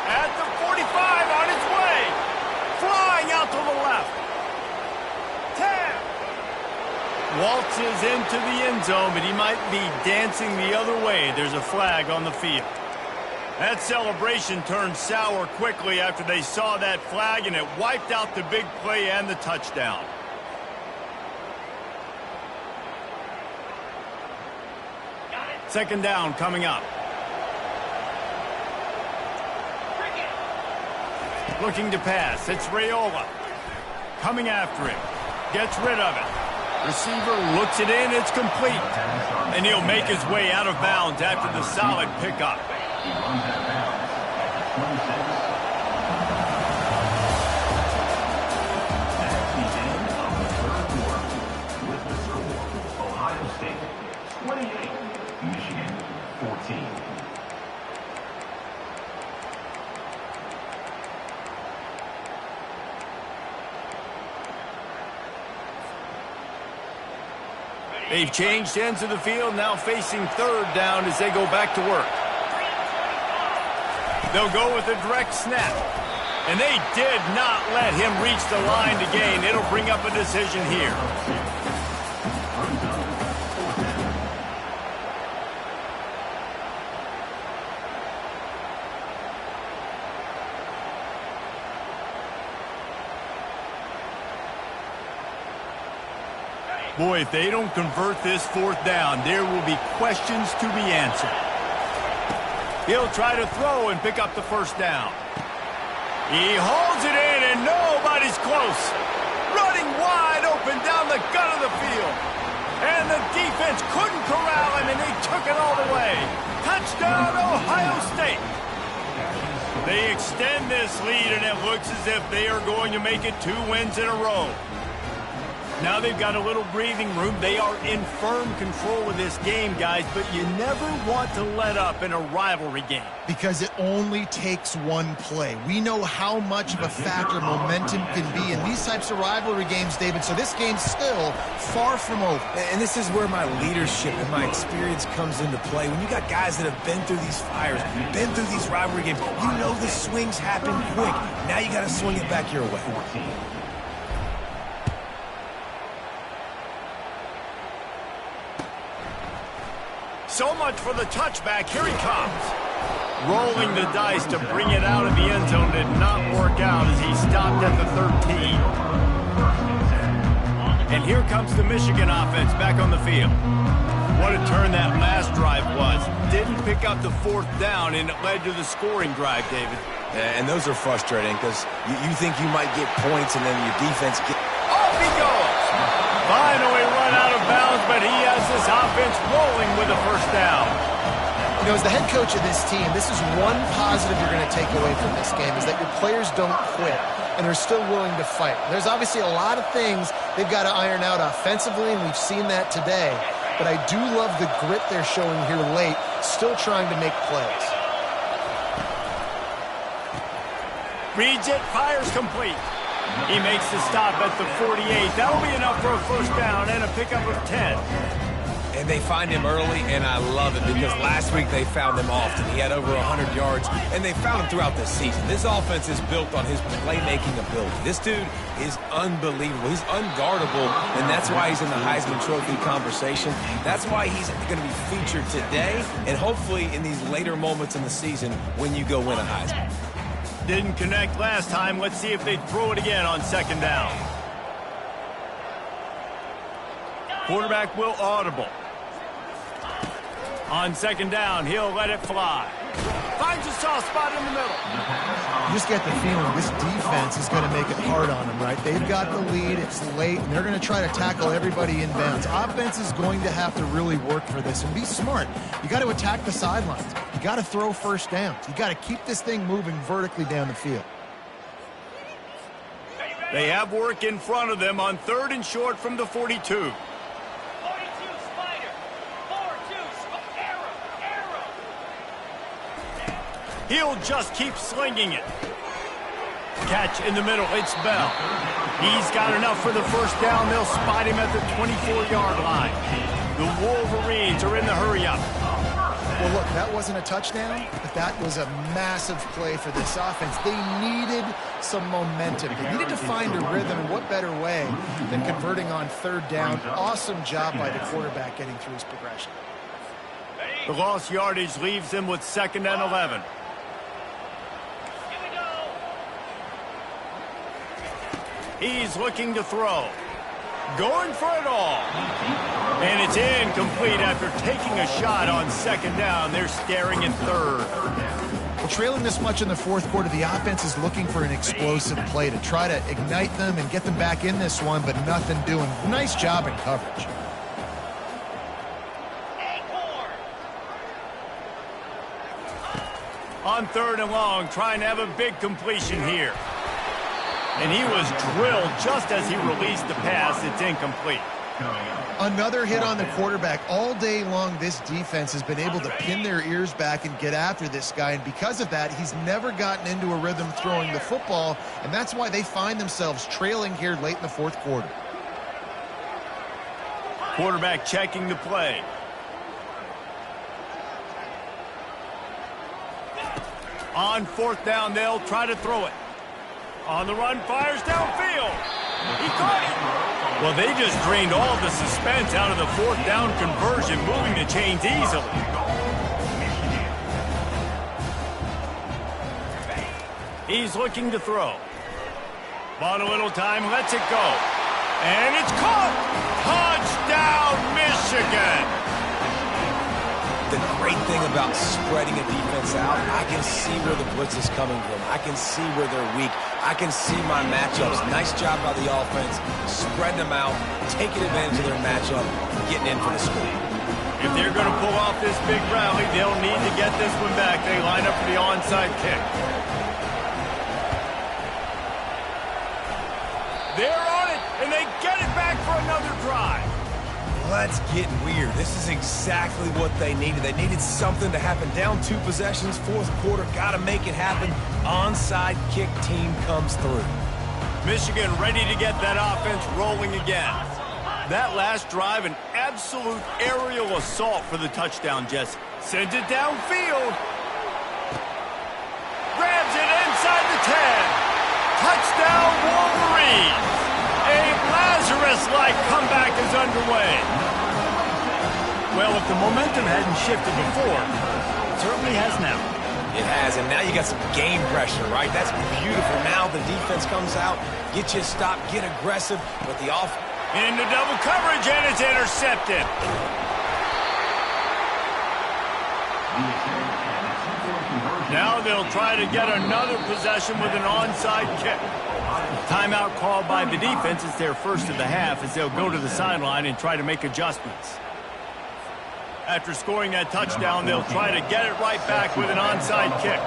At the 45, on its way. Flying out to the left. 10. Waltzes into the end zone, but he might be dancing the other way. There's a flag on the field. That celebration turned sour quickly after they saw that flag, and it wiped out the big play and the touchdown. Second down coming up. Looking to pass. It's Raiola. Coming after him. Gets rid of it. Receiver looks it in. It's complete. And he'll make his way out of bounds after the solid pickup. He runs out of bounds at 26. That's the end of the third quarter. With the score, Ohio State 28, Michigan 14. They've changed ends of the field, now facing third down as they go back to work. They'll go with a direct snap. And they did not let him reach the line to gain. It'll bring up a decision here. Boy, if they don't convert this fourth down, there will be questions to be answered. He'll try to throw and pick up the first down. He holds it in, and nobody's close. Running wide open down the gut of the field. And the defense couldn't corral him, and they took it all the way. Touchdown, Ohio State. They extend this lead, and it looks as if they are going to make it 2 wins in a row. Now they've got a little breathing room. They are in firm control of this game, guys, but you never want to let up in a rivalry game. Because it only takes one play. We know how much of a factor momentum can be in these types of rivalry games, David, so this game's still far from over. And this is where my leadership and my experience comes into play. When you got guys that have been through these fires, been through these rivalry games, you know the swings happen quick. Now you got to swing it back your way. 14. So much for the touchback. Here he comes. Rolling the dice to bring it out of the end zone did not work out as he stopped at the 13. And here comes the Michigan offense back on the field. What a turn that last drive was. Didn't pick up the fourth down, and it led to the scoring drive, David. And those are frustrating because you think you might get points, and then your defense gets... Off he goes. Finally run out but he has this offense rolling with a first down. You know, as the head coach of this team, this is one positive you're going to take away from this game, is that your players don't quit and are still willing to fight. There's obviously a lot of things they've got to iron out offensively, and we've seen that today. But I do love the grit they're showing here late, still trying to make plays. Reads it, fires complete. He makes the stop at the 48. That'll be enough for a first down and a pickup of 10. And they find him early, and I love it because last week they found him often. He had over 100 yards, and they found him throughout the season. This offense is built on his playmaking ability. This dude is unbelievable. He's unguardable, and that's why he's in the Heisman Trophy conversation. That's why he's going to be featured today and hopefully in these later moments in the season when you go win a Heisman. Didn't connect last time. Let's see if they throw it again on second down. Quarterback will audible. On second down, he'll let it fly. Finds a soft spot in the middle. You just get the feeling this defense is going to make it hard on them, right? They've got the lead, it's late, and they're going to try to tackle everybody in bounds. Offense is going to have to really work for this and be smart. You got to attack the sidelines. You got to throw first downs. You got to keep this thing moving vertically down the field. They have work in front of them on third and short from the 42. He'll just keep slinging it. Catch in the middle. It's Bell. He's got enough for the first down. They'll spot him at the 24-yard line. The Wolverines are in the hurry-up. Well, look, that wasn't a touchdown, but that was a massive play for this offense. They needed some momentum. They needed to find a rhythm, and what better way than converting on third down. Awesome job by the quarterback getting through his progression. The lost yardage leaves them with second and 11. He's looking to throw. Going for it all. And it's incomplete after taking a shot on second down. They're staring at third. Well, trailing this much in the fourth quarter, the offense is looking for an explosive play to try to ignite them and get them back in this one, but nothing doing. Nice job in coverage. On third and long, trying to have a big completion here. And he was drilled just as he released the pass. It's incomplete. Another hit on the quarterback. All day long, this defense has been able to pin their ears back and get after this guy. And because of that, he's never gotten into a rhythm throwing the football. And that's why they find themselves trailing here late in the fourth quarter. Quarterback checking the play. On fourth down, they'll try to throw it. On the run, fires downfield. He caught it. Well, they just drained all the suspense out of the fourth down conversion, moving the chains easily. He's looking to throw. Bought a little time, lets it go. And it's caught. Touchdown, Michigan. The great thing about spreading a defense out, I can see where the blitz is coming from. I can see where they're weak. I can see my matchups. Nice job by the offense. Spreading them out, taking advantage of their matchup, getting in for the score. If they're going to pull off this big rally, they'll need to get this one back. They line up for the onside kick. They're on it, and they get it back for another drive. Let's get weird. This is exactly what they needed. They needed something to happen. Down 2 possessions, fourth quarter, got to make it happen. Onside kick team comes through. Michigan ready to get that offense rolling again. That last drive, an absolute aerial assault for the touchdown, Jesse. Sends it downfield. Grabs it inside the 10. Touchdown, Wolverines. A Lazarus-like comeback is underway. Well, if the momentum hadn't shifted before, it certainly has now. It has, and now you got some game pressure, right? That's beautiful. Now the defense comes out, get you a stop, get aggressive, but the offense. Into double coverage, and it's intercepted. Now they'll try to get another possession with an onside kick. Timeout called by the defense. It's their first of the half as they'll go to the sideline and try to make adjustments. After scoring that touchdown, they'll try to get it right back with an onside kick.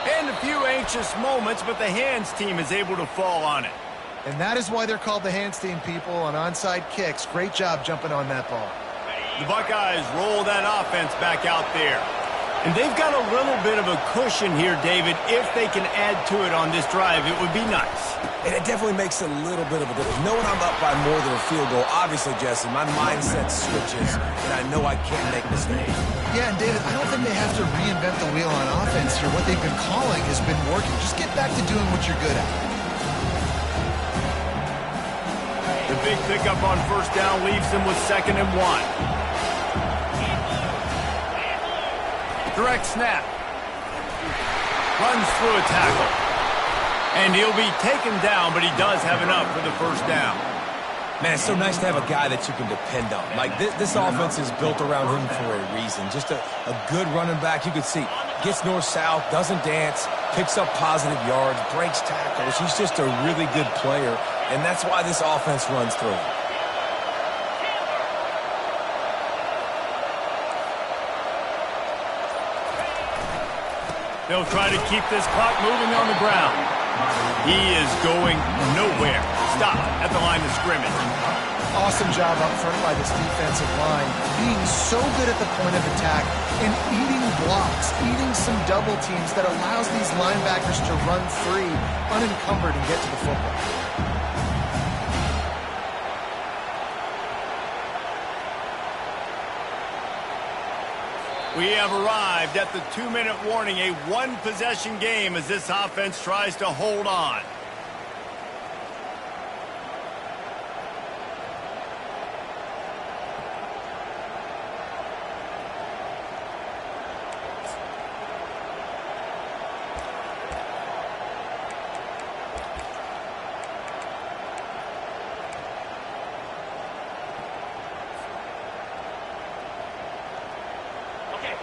And a few anxious moments, but the hands team is able to fall on it. And that is why they're called the hands team, people, on onside kicks. Great job jumping on that ball. The Buckeyes roll that offense back out there. And they've got a little bit of a cushion here, David. If they can add to it on this drive, it would be nice. And it definitely makes a little bit of a difference. Knowing I'm up by more than a field goal, obviously, Jesse, my mindset switches, and I know I can't make mistakes. Yeah, and David, I don't think they have to reinvent the wheel on offense here. What they've been calling has been working. Just get back to doing what you're good at. The big pickup on first down leaves them with 2nd and 1. Direct snap. Runs through a tackle. And he'll be taken down, but he does have enough for the first down. Man, it's so nice to have a guy that you can depend on. Like, this offense is built around him for a reason. Just a good running back. You can see, gets north-south, doesn't dance, picks up positive yards, breaks tackles. He's just a really good player, and that's why this offense runs through him. They'll try to keep this clock moving on the ground. He is going nowhere. Stop at the line of scrimmage. Awesome job up front by this defensive line. Being so good at the point of attack and eating blocks, eating some double teams that allows these linebackers to run free, unencumbered, and get to the football. We have arrived at the 2-minute warning, a one-possession game as this offense tries to hold on.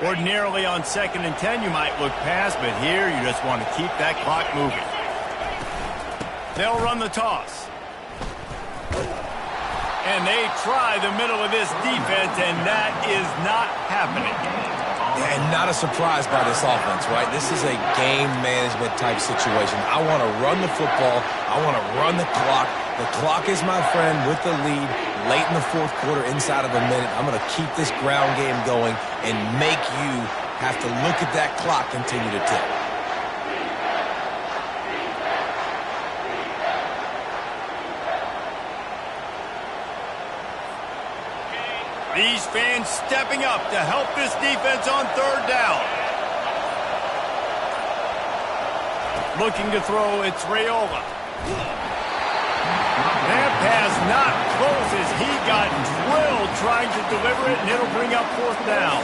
Ordinarily on 2nd and 10, you might look past, but here you just want to keep that clock moving. They'll run the toss. And they try the middle of this defense, and that is not happening. And not a surprise by this offense, right? This is a game management type situation. I want to run the football. I want to run the clock. The clock is my friend with the lead. Late in the 4th quarter, inside of a minute, I'm going to keep this ground game going and make you have to look at that clock continue to tick. These fans stepping up to help this defense on 3rd down. Looking to throw, it's Raiola. That pass not close as he got drilled trying to deliver it, and it'll bring up 4th down.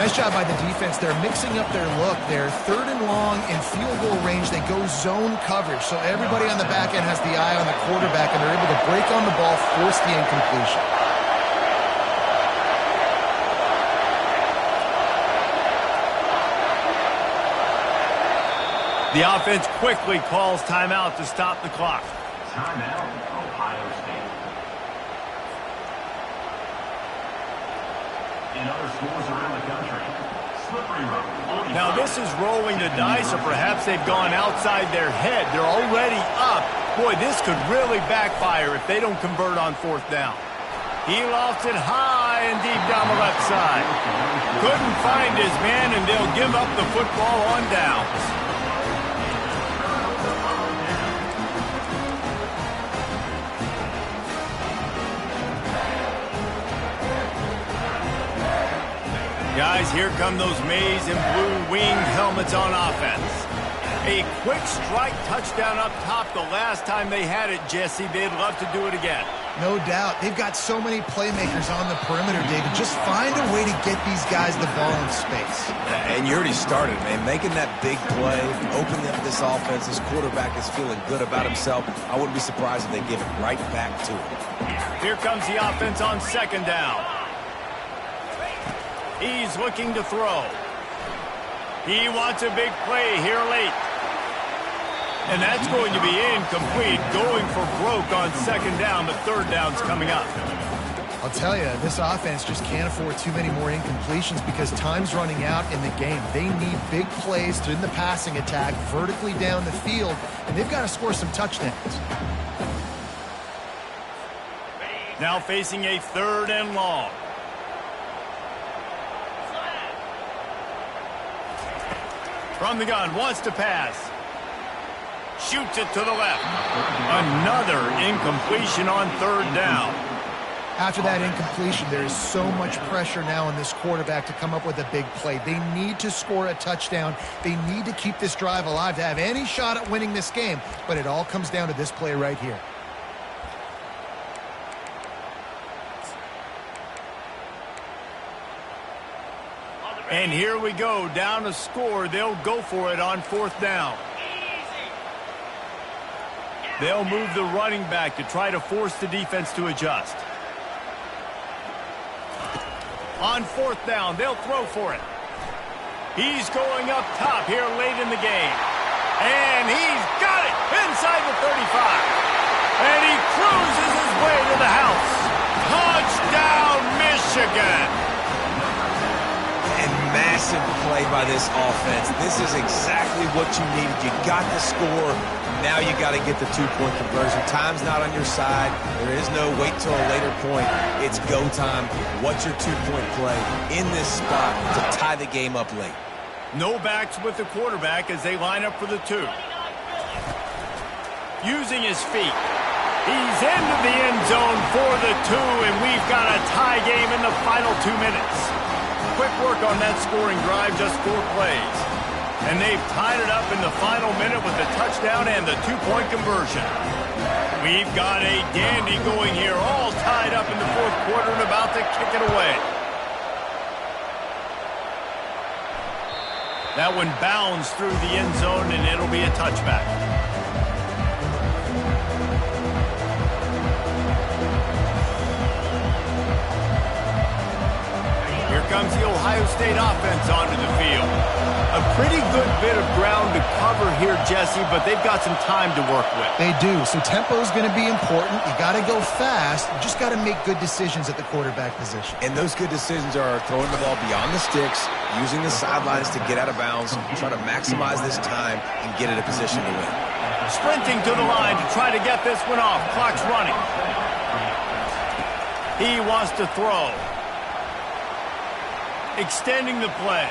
Nice job by the defense. They're mixing up their look. They're 3rd and long in field goal range. They go zone coverage, so everybody on the back end has the eye on the quarterback, and they're able to break on the ball, force the incompletion. The offense quickly calls timeout to stop the clock. Timeout, Ohio State. In other schools around the country, Slippery Road. Now this is rolling the dice, or perhaps they've gone outside their head. They're already up. Boy, this could really backfire if they don't convert on 4th down. He lofts it high and deep down the left side. Couldn't find his man, and they'll give up the football on downs. Guys, here come those maize and blue winged helmets on offense. A quick strike touchdown up top the last time they had it, Jesse. They'd love to do it again. No doubt. They've got so many playmakers on the perimeter, David. Just find a way to get these guys the ball in space. And you already started, man. Making that big play, opening up this offense. This quarterback is feeling good about himself. I wouldn't be surprised if they give it right back to him. Here comes the offense on 2nd down. He's looking to throw. He wants a big play here late. And that's going to be incomplete, going for broke on second down, but third down's coming up. I'll tell you, this offense just can't afford too many more incompletions because time's running out in the game. They need big plays in the passing attack, vertically down the field, and they've got to score some touchdowns. Now facing a third and long. From the gun, wants to pass. Shoots it to the left. Another incompletion on third down. After that incompletion, there is so much pressure now on this quarterback to come up with a big play. They need to score a touchdown. They need to keep this drive alive to have any shot at winning this game. But it all comes down to this play right here. And here we go, down a score. They'll go for it on fourth down. They'll move the running back to try to force the defense to adjust. On fourth down, they'll throw for it. He's going up top here late in the game. And he's got it inside the 35. And he cruises his way to the house. Touchdown, Michigan. And massive play by this offense. This is exactly what you needed. You got the score. Now you got to get the two-point conversion. Time's not on your side. There is no wait till a later point. It's go time. What's your two-point play in this spot to tie the game up late? No backs with the quarterback as they line up for the two. Using his feet. He's into the end zone for the two, and we've got a tie game in the final 2 minutes. Quick work on that scoring drive, just 4 plays. And they've tied it up in the final minute with the touchdown and the two-point conversion. We've got a dandy going here, all tied up in the fourth quarter and about to kick it away. That one bounds through the end zone, and it'll be a touchback. Here comes the Ohio State offense onto the field. A pretty good bit of ground to cover here, Jesse, but they've got some time to work with. They do, so tempo is going to be important. You got to go fast. You just got to make good decisions at the quarterback position. And those good decisions are throwing the ball beyond the sticks, using the sidelines to get out of bounds, try to maximize this time and get in a position to win. Sprinting to the line to try to get this one off. Clock's running. He wants to throw. Extending the play.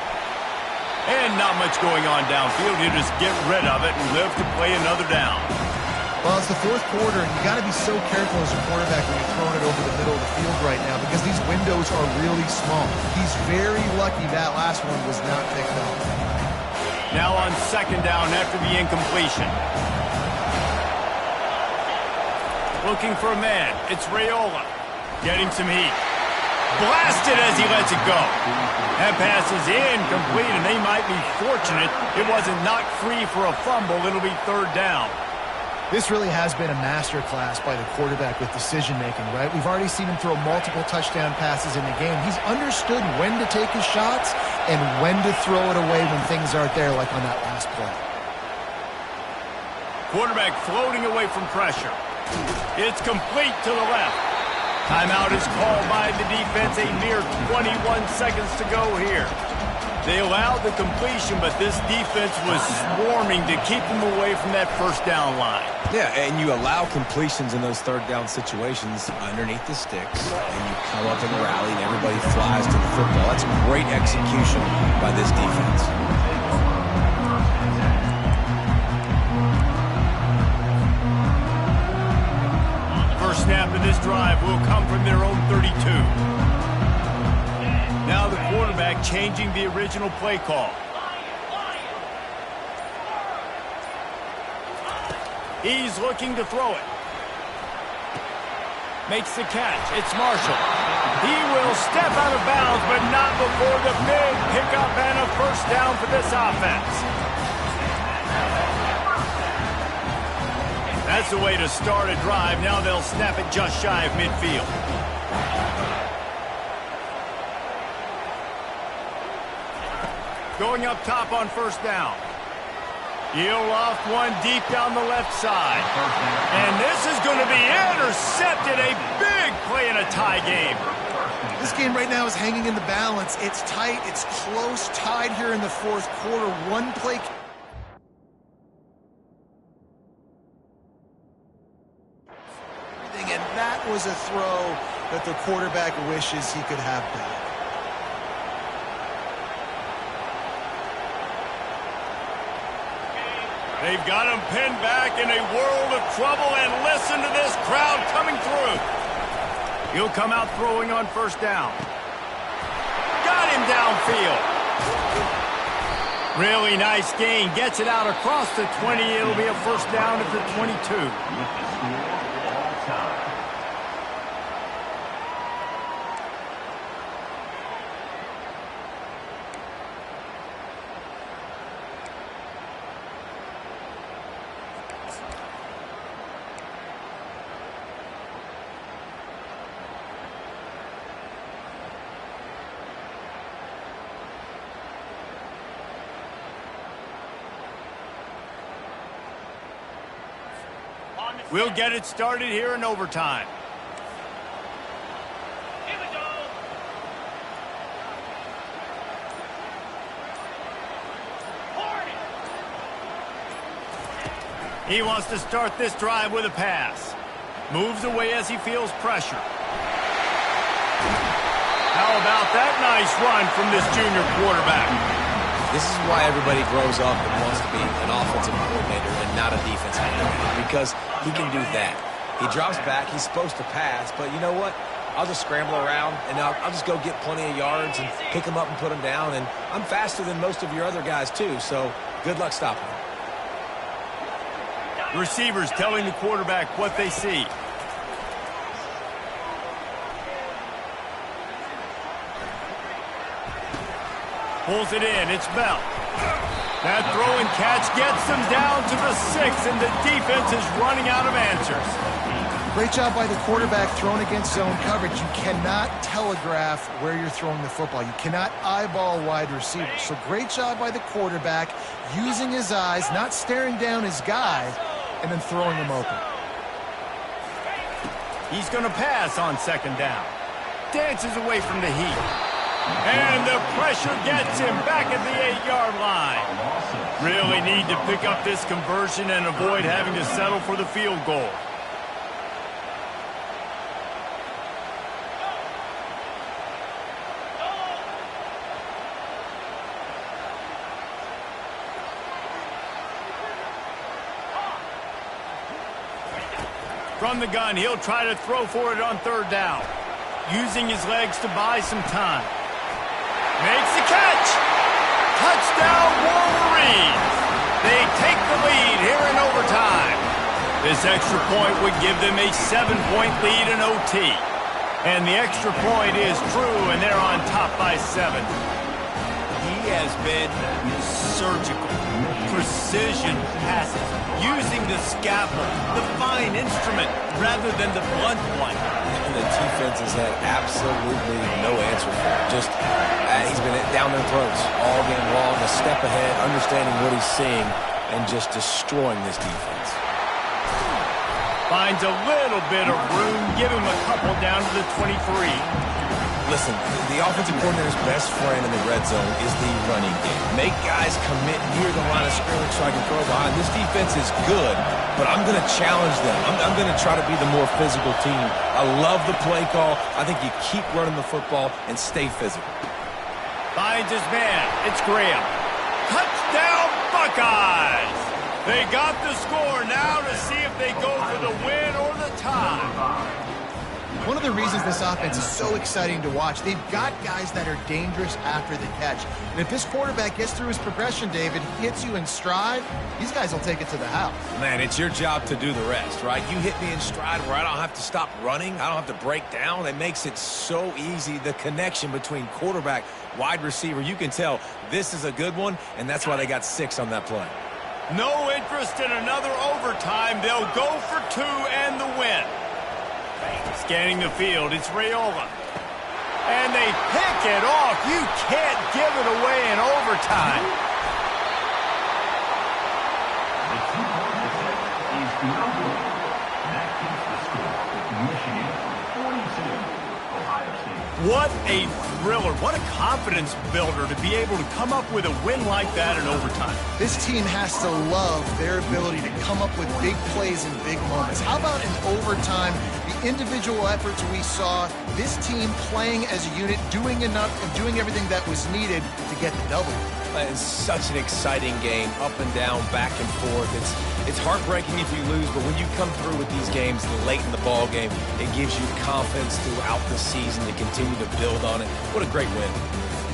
And not much going on downfield. You just get rid of it and live to play another down. Well, it's the fourth quarter, and you got to be so careful as a quarterback when you're throwing it over the middle of the field right now because these windows are really small. He's very lucky that last one was not picked up. Now on second down after the incompletion. Looking for a man. It's Raiola. Getting some heat. Blasted as he lets it go. That pass is incomplete, and they might be fortunate it wasn't knocked free for a fumble. It'll be third down. This really has been a masterclass by the quarterback with decision-making, right? We've already seen him throw multiple touchdown passes in the game. He's understood when to take his shots and when to throw it away when things aren't there, like on that last play. Quarterback floating away from pressure. It's complete to the left. Timeout is called by the defense. A mere 21 seconds to go here. They allowed the completion, but this defense was swarming to keep them away from that first down line. Yeah, and you allow completions in those third down situations underneath the sticks, and you come up and rally, and everybody flies to the football. That's great execution by this defense. First snap of this drive will come from their own 32. Now the quarterback changing the original play call. He's looking to throw it. Makes the catch. It's Marshall. He will step out of bounds, but not before the big pickup and a first down for this offense. That's the way to start a drive. Now they'll snap it just shy of midfield. Going up top on first down. He'll loft one deep down the left side. And this is going to be intercepted. A big play in a tie game. This game right now is hanging in the balance. It's tight. It's close. Tied here in the fourth quarter. One play. And that was a throw that the quarterback wishes he could have back. They've got him pinned back in a world of trouble, and listen to this crowd coming through. He'll come out throwing on first down. Got him downfield. Really nice gain. Gets it out across the 20. It'll be a first down at the 22. We'll get it started here in overtime. Here we go. He wants to start this drive with a pass. Moves away as he feels pressure. How about that nice run from this junior quarterback? This is why everybody grows up and wants to be an offensive coordinator and not a defensive coordinator, because he can do that. He drops back. He's supposed to pass, but you know what? I'll just scramble around, and I'll just go get plenty of yards and pick them up and put them down, and I'm faster than most of your other guys, too, so good luck stopping him. Receivers telling the quarterback what they see. Pulls it in. It's Bell. That throw and catch gets them down to the 6, and the defense is running out of answers. Great job by the quarterback throwing against zone coverage. You cannot telegraph where you're throwing the football. You cannot eyeball wide receivers. So great job by the quarterback using his eyes, not staring down his guy, and then throwing him open. He's going to pass on second down. Dances away from the heat. And the pressure gets him back at the 8-yard line. Really need to pick up this conversion and avoid having to settle for the field goal. From the gun, he'll try to throw for it on third down, using his legs to buy some time. Makes the catch. Touchdown, Wolverines. They take the lead here in overtime. This extra point would give them a 7-point lead in OT. And the extra point is true, and they're on top by 7. He has been surgical. Precision passes, using the scalpel, the fine instrument, rather than the blunt one. And the defense has had absolutely no answer for him. Just, he's been down their throats all game long, a step ahead, understanding what he's seeing, and just destroying this defense. Finds a little bit of room, give him a couple down to the 23. Listen, the offensive coordinator's best friend in the red zone is the running game. Make guys commit near the line of scrimmage so I can throw behind. This defense is good, but I'm going to challenge them. I'm going to try to be the more physical team. I love the play call. I think you keep running the football and stay physical. Finds his man. It's Graham. Touchdown, Buckeyes! They got the score now to see if they go for the win or the tie. One of the reasons this offense is so exciting to watch, they've got guys that are dangerous after the catch. And if this quarterback gets through his progression, David, he hits you in stride, these guys will take it to the house. Man, it's your job to do the rest, right? You hit me in stride where I don't have to stop running. I don't have to break down. It makes it so easy. The connection between quarterback, wide receiver, you can tell this is a good one, and that's why they got 6 on that play. No interest in another overtime. They'll go for 2 and the win. Scanning the field, it's Raiola. And they pick it off. You can't give it away in overtime. No good. That keeps the score with Michigan 42, Ohio State. What a thriller. What a confidence builder to be able to come up with a win like that in overtime. This team has to love their ability to come up with big plays in big moments. How about in overtime, the individual efforts we saw, this team playing as a unit, doing enough and doing everything that was needed to get the W. It's such an exciting game, up and down, back and forth. It's heartbreaking if you lose, but when you come through with these games late in the ball game, it gives you confidence throughout the season to continue to build on it. What a great win.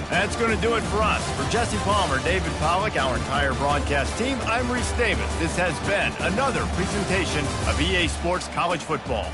That's going to do it for us. For Jesse Palmer, David Pollack, our entire broadcast team, I'm Reese Davis. This has been another presentation of EA Sports College Football.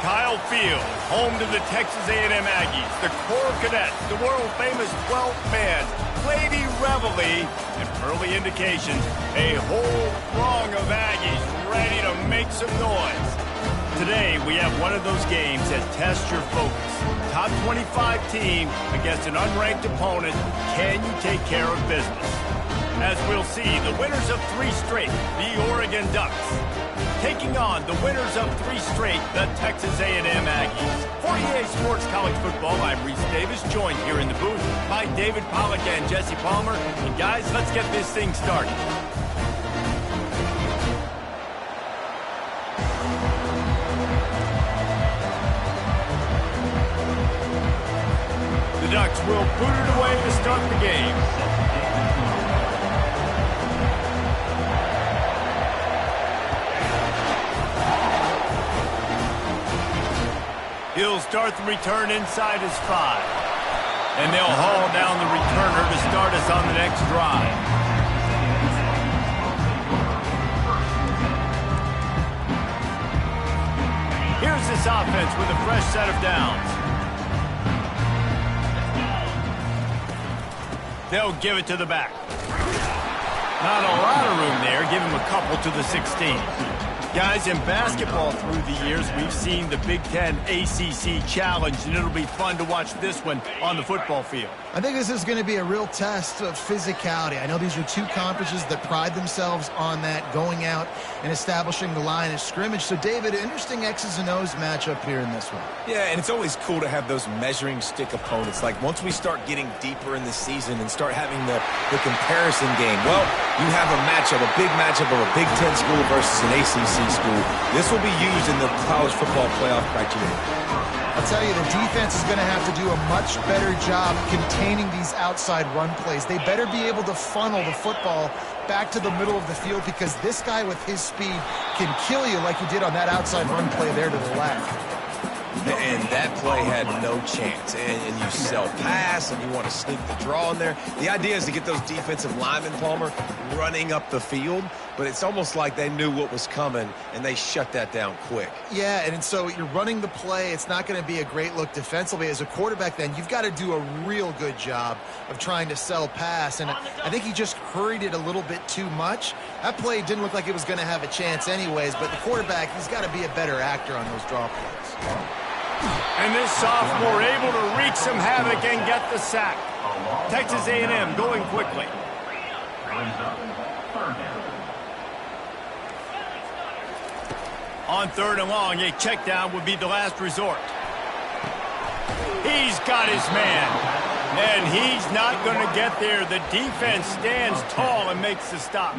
Kyle Field, home to the Texas A&M Aggies, the Corps Cadets, the world-famous 12th man, Lady Reveille, and early indications, a whole throng of Aggies ready to make some noise. Today, we have one of those games that tests your focus. Top 25 team against an unranked opponent. Can you take care of business? As we'll see, the winners of 3 straight, the Oregon Ducks, taking on the winners of 3 straight, the Texas A&M Aggies. For EA Sports College Football, I'm Reese Davis, joined here in the booth by David Pollack and Jesse Palmer. And guys, let's get this thing started. The Ducks will boot it away to start the game. He'll start the return inside his 5. And they'll haul down the returner to start us on the next drive. Here's this offense with a fresh set of downs. They'll give it to the back. Not a lot of room there. Give him a couple to the 16. Guys, in basketball through the years, we've seen the Big Ten ACC Challenge, and it'll be fun to watch this one on the football field. I think this is going to be a real test of physicality. I know these are 2 conferences that pride themselves on that, going out and establishing the line of scrimmage. So, David, interesting X's and O's matchup here in this one. Yeah, and it's always cool to have those measuring stick opponents. Like, once we start getting deeper in the season and start having the comparison game, well, you have a matchup, a big matchup of a Big Ten school versus an ACC school. This will be used in the college football playoff criteria. I'll tell you, the defense is going to have to do a much better job containing these outside run plays. They better be able to funnel the football back to the middle of the field, because this guy with his speed can kill you like he did on that outside run play there to the left. And that play had no chance. And you sell pass, and you want to sneak the draw in there. The idea is to get those defensive linemen, Palmer, running up the field. But it's almost like they knew what was coming, and they shut that down quick. Yeah, and so you're running the play. It's not going to be a great look defensively. As a quarterback, then, you've got to do a real good job of trying to sell pass. And I think he just hurried it a little bit too much. That play didn't look like it was going to have a chance anyways, but the quarterback, he's got to be a better actor on those draw plays. And this sophomore able to wreak some havoc and get the sack. Texas A&M going quickly. On 3rd and long, a check down would be the last resort. He's got his man. And he's not going to get there. The defense stands tall and makes the stop.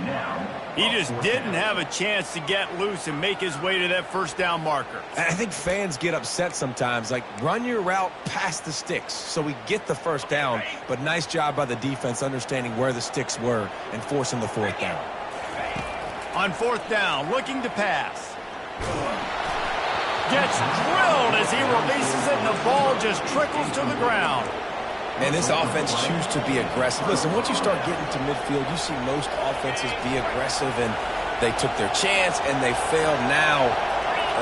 He just didn't have a chance to get loose and make his way to that first down marker. I think fans get upset sometimes. Like, run your route past the sticks so we get the first down. But nice job by the defense understanding where the sticks were and forcing the 4th down. On 4th down, looking to pass. Gets drilled as he releases it, and the ball just trickles to the ground. And this offense chooses to be aggressive. Listen, once you start getting to midfield, you see most offenses be aggressive, and they took their chance, and they failed now.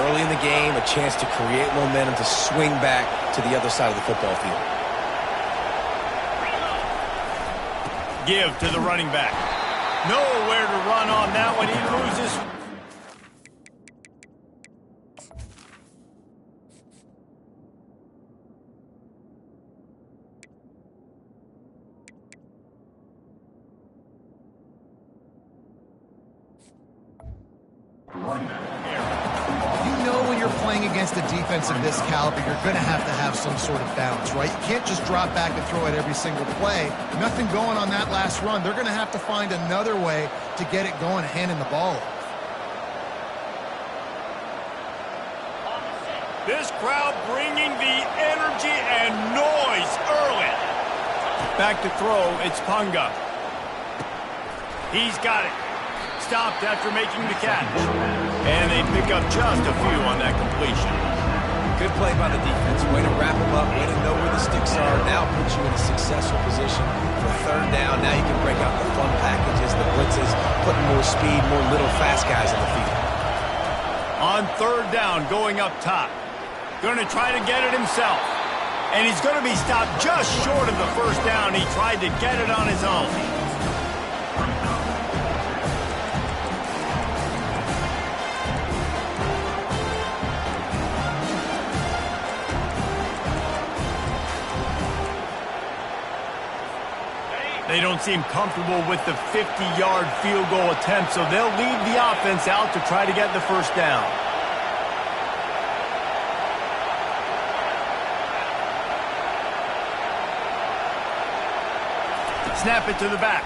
Early in the game, a chance to create momentum to swing back to the other side of the football field. Give to the running back. Nowhere to run on that one. He loses. You know when you're playing against a defense of this caliber, you're going to have some sort of balance, right? You can't just drop back and throw it every single play. Nothing going on that last run. They're going to have to find another way to get it going, handing the ball off. This crowd bringing the energy and noise early. Back to throw, it's Punga. He's got it. Stopped after making the catch. And they pick up just a few on that completion. Good play by the defense. Way to wrap them up. Way to know where the sticks are. Now puts you in a successful position for 3rd down. Now you can break out the fun packages, the blitzes, putting more speed, more little fast guys in the field. On 3rd down, going up top. Going to try to get it himself. And he's going to be stopped just short of the first down. He tried to get it on his own. They don't seem comfortable with the 50-yard field goal attempt, so they'll lead the offense out to try to get the first down. Snap it to the back.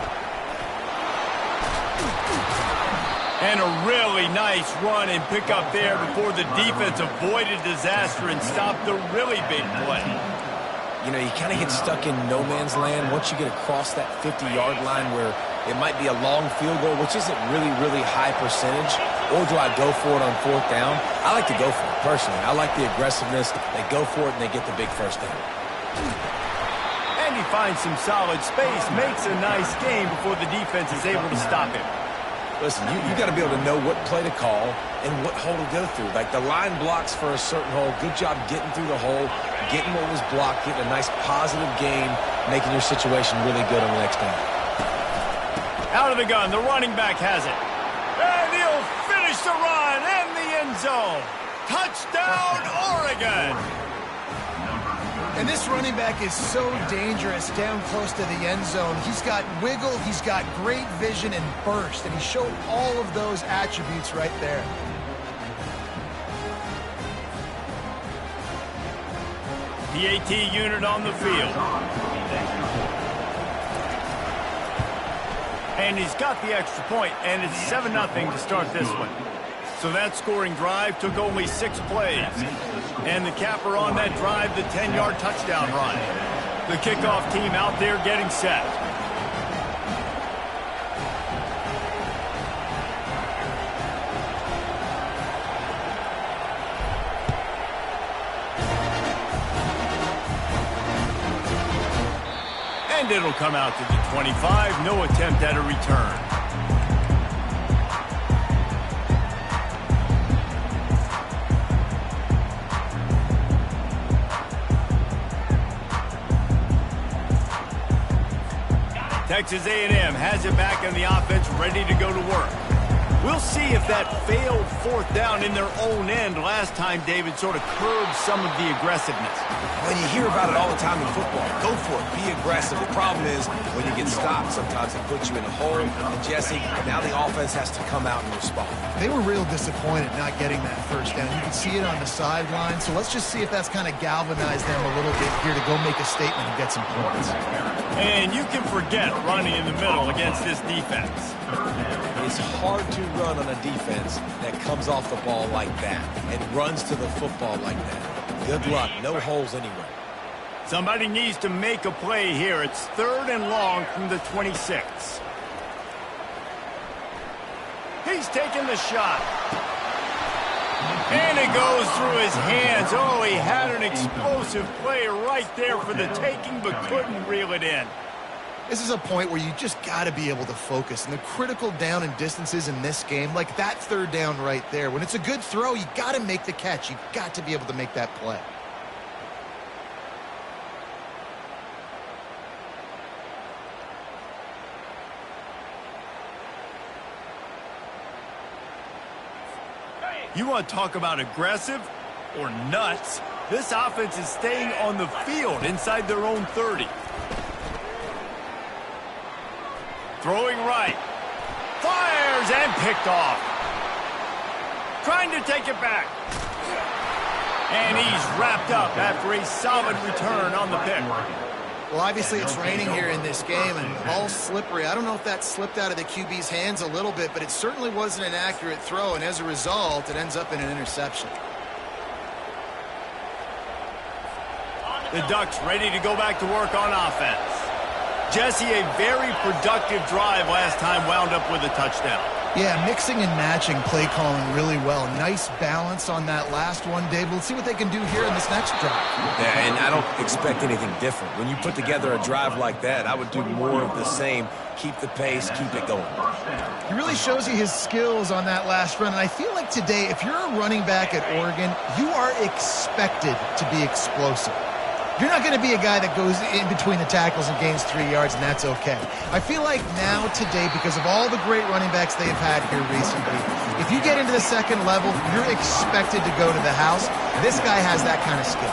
And a really nice run and pick up there before the defense avoided disaster and stopped the really big play. You know, you kind of get stuck in no man's land once you get across that 50-yard line where it might be a long field goal, which isn't really high percentage, or do I go for it on fourth down? I like to go for it, personally. I like the aggressiveness. They go for it, and they get the big first down. And he finds some solid space, makes a nice gain before the defense is able to stop him. Listen, you got to be able to know what play to call and what hole to go through. Like the line blocks for a certain hole. Good job getting through the hole, getting what was blocked, getting a nice positive gain, making your situation really good on the next down. Out of the gun, the running back has it. And he'll finish the run in the end zone. Touchdown, Oregon! And this running back is so dangerous down close to the end zone. He's got wiggle, he's got great vision and burst, and he showed all of those attributes right there. The AT unit on the field. And he's got the extra point, and it's 7-0 to start this one. So that scoring drive took only 6 plays. And the capper on that drive, the 10-yard touchdown run. The kickoff team out there getting set. And it'll come out to the 25. No attempt at a return. Texas A&M has it back in the offense, ready to go to work. We'll see if that failed fourth down in their own end last time, David, sort of curbed some of the aggressiveness. When you hear about it all the time in football, go for it, be aggressive. The problem is when you get stopped, sometimes it puts you in a hole. And Jesse, now the offense has to come out and respond. They were real disappointed not getting that first down. You can see it on the sideline, so let's just see if that's kind of galvanized them a little bit here to go make a statement and get some points. And you can forget running in the middle against this defense. It's hard to run on a defense that comes off the ball like that and runs to the football like that. Good luck. No holes anywhere. Somebody needs to make a play here. It's 3rd and long from the 26. He's taking the shot. And it goes through his hands. Oh, he had an explosive play right there for the taking, but couldn't reel it in. This is a point where you just got to be able to focus. And the critical down and distances in this game, like that 3rd down right there, when it's a good throw, you got to make the catch. You got to be able to make that play. You want to talk about aggressive or nuts? This offense is staying on the field inside their own 30. Throwing right. Fires and picked off. Trying to take it back. And he's wrapped up after a solid return on the pick. Well, obviously it's raining here in this game and the ball's slippery. I don't know if that slipped out of the QB's hands a little bit, but it certainly wasn't an accurate throw, and as a result, it ends up in an interception. The Ducks ready to go back to work on offense. Jesse, a very productive drive last time wound up with a touchdown. Yeah, mixing and matching play calling really well. Nice balance on that last one, Dave. Let's see what they can do here in this next drive. Yeah, and I don't expect anything different. When you put together a drive like that, I would do more of the same. Keep the pace, keep it going. He really shows you his skills on that last run. And I feel like today, if you're a running back at Oregon, you are expected to be explosive. You're not going to be a guy that goes in between the tackles and gains 3 yards, and that's okay. I feel like now, today, because of all the great running backs they've had here recently, if you get into the second level, you're expected to go to the house. This guy has that kind of skill.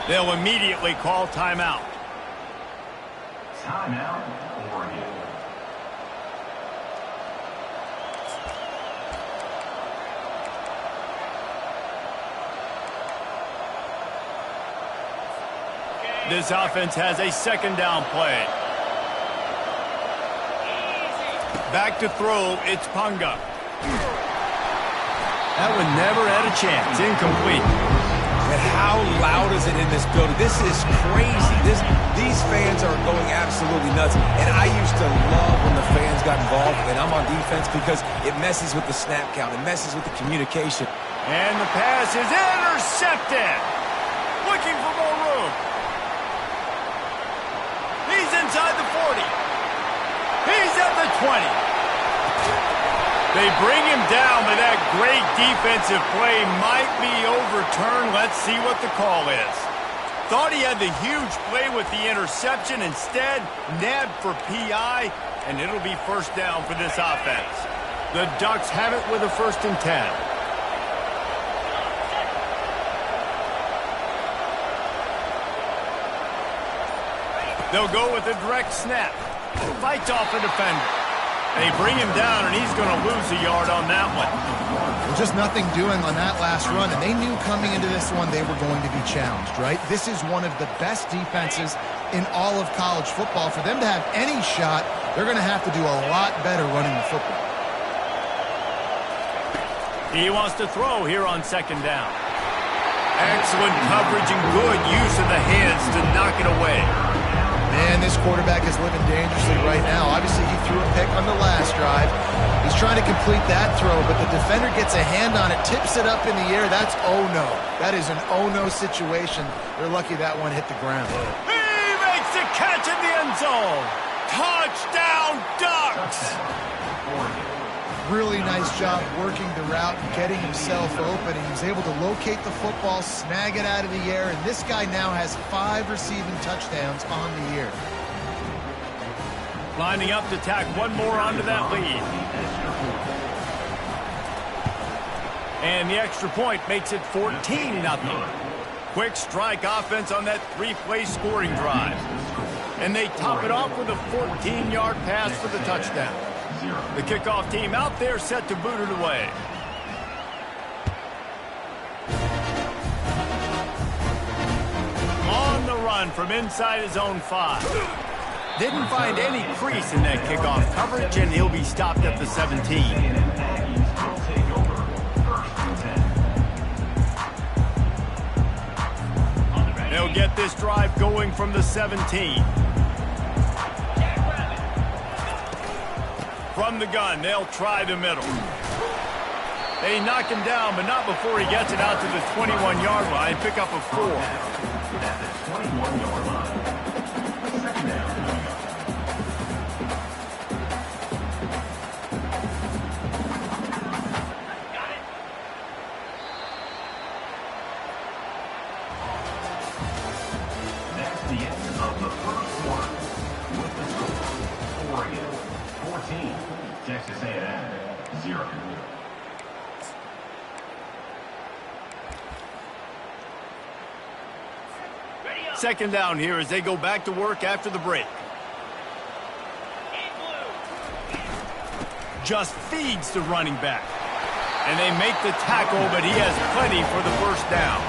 They'll immediately call timeout. Timeout, Oregon. This offense has a second down play. Back to throw, it's Punga. That one never had a chance. Incomplete. And how loud is it in this building? This is crazy. These fans are going absolutely nuts. And I used to love when the fans got involved, and I'm on defense because it messes with the snap count. It messes with the communication. And the pass is intercepted. Looking for more room. He's inside the 40. He's at the 20. They bring him down, but that great defensive play might be overturned. Let's see what the call is. Thought he had the huge play with the interception. Instead, nabbed for PI, and it'll be first down for this offense. The Ducks have it with a 1st and 10. They'll go with a direct snap. Fights off the defender. They bring him down, and he's going to lose a yard on that one. Well, just nothing doing on that last run, and they knew coming into this one they were going to be challenged, right? This is one of the best defenses in all of college football. For them to have any shot, they're going to have to do a lot better running the football. He wants to throw here on 2nd down. Excellent coverage and good use of the hands to knock it away. Man, this quarterback is living dangerously right now. Obviously, he threw a pick on the last drive. He's trying to complete that throw, but the defender gets a hand on it, tips it up in the air. That's oh-no. That is an oh-no situation. They're lucky that one hit the ground. He makes the catch in the end zone. Touchdown, Ducks! Really nice job working the route and getting himself open. He was able to locate the football, snag it out of the air, and this guy now has 5 receiving touchdowns on the year. Lining up to tack one more onto that lead. And the extra point makes it 14-0. Quick strike offense on that 3-play scoring drive. And they top it off with a 14-yard pass for the touchdown. The kickoff team out there set to boot it away. On the run from inside his own 5. Didn't find any crease in that kickoff coverage, and he'll be stopped at the 17. They'll get this drive going from the 17. From the gun, they'll try the middle. They knock him down, but not before he gets it out to the 21-yard line. Pick up a 4. At the 21-yard line. 2nd down. That's the end of the first quarter. With the score, Oregon 14, Texas A&M 0. Second down here as they go back to work after the break. Just feeds the running back. And they make the tackle, but he has plenty for the first down.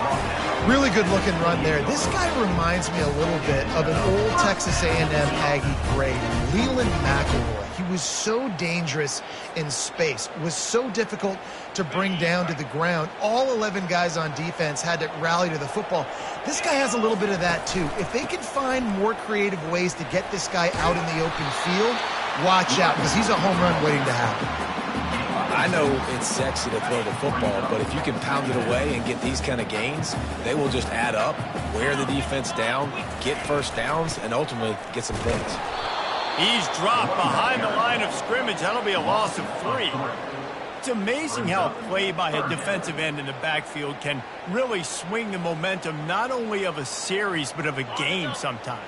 Really good looking run there. This guy reminds me a little bit of an old Texas A&M Aggie great, Leland McElroy. He was so dangerous in space, was so difficult to bring down to the ground. All 11 guys on defense had to rally to the football. This guy has a little bit of that too. If they can find more creative ways to get this guy out in the open field, watch out, because he's a home run waiting to happen. I know it's sexy to throw the football, but if you can pound it away and get these kind of gains, they will just add up, wear the defense down, get first downs, and ultimately get some points. He's dropped behind the line of scrimmage. That'll be a loss of 3. It's amazing how play by a defensive end in the backfield can really swing the momentum not only of a series but of a game sometimes.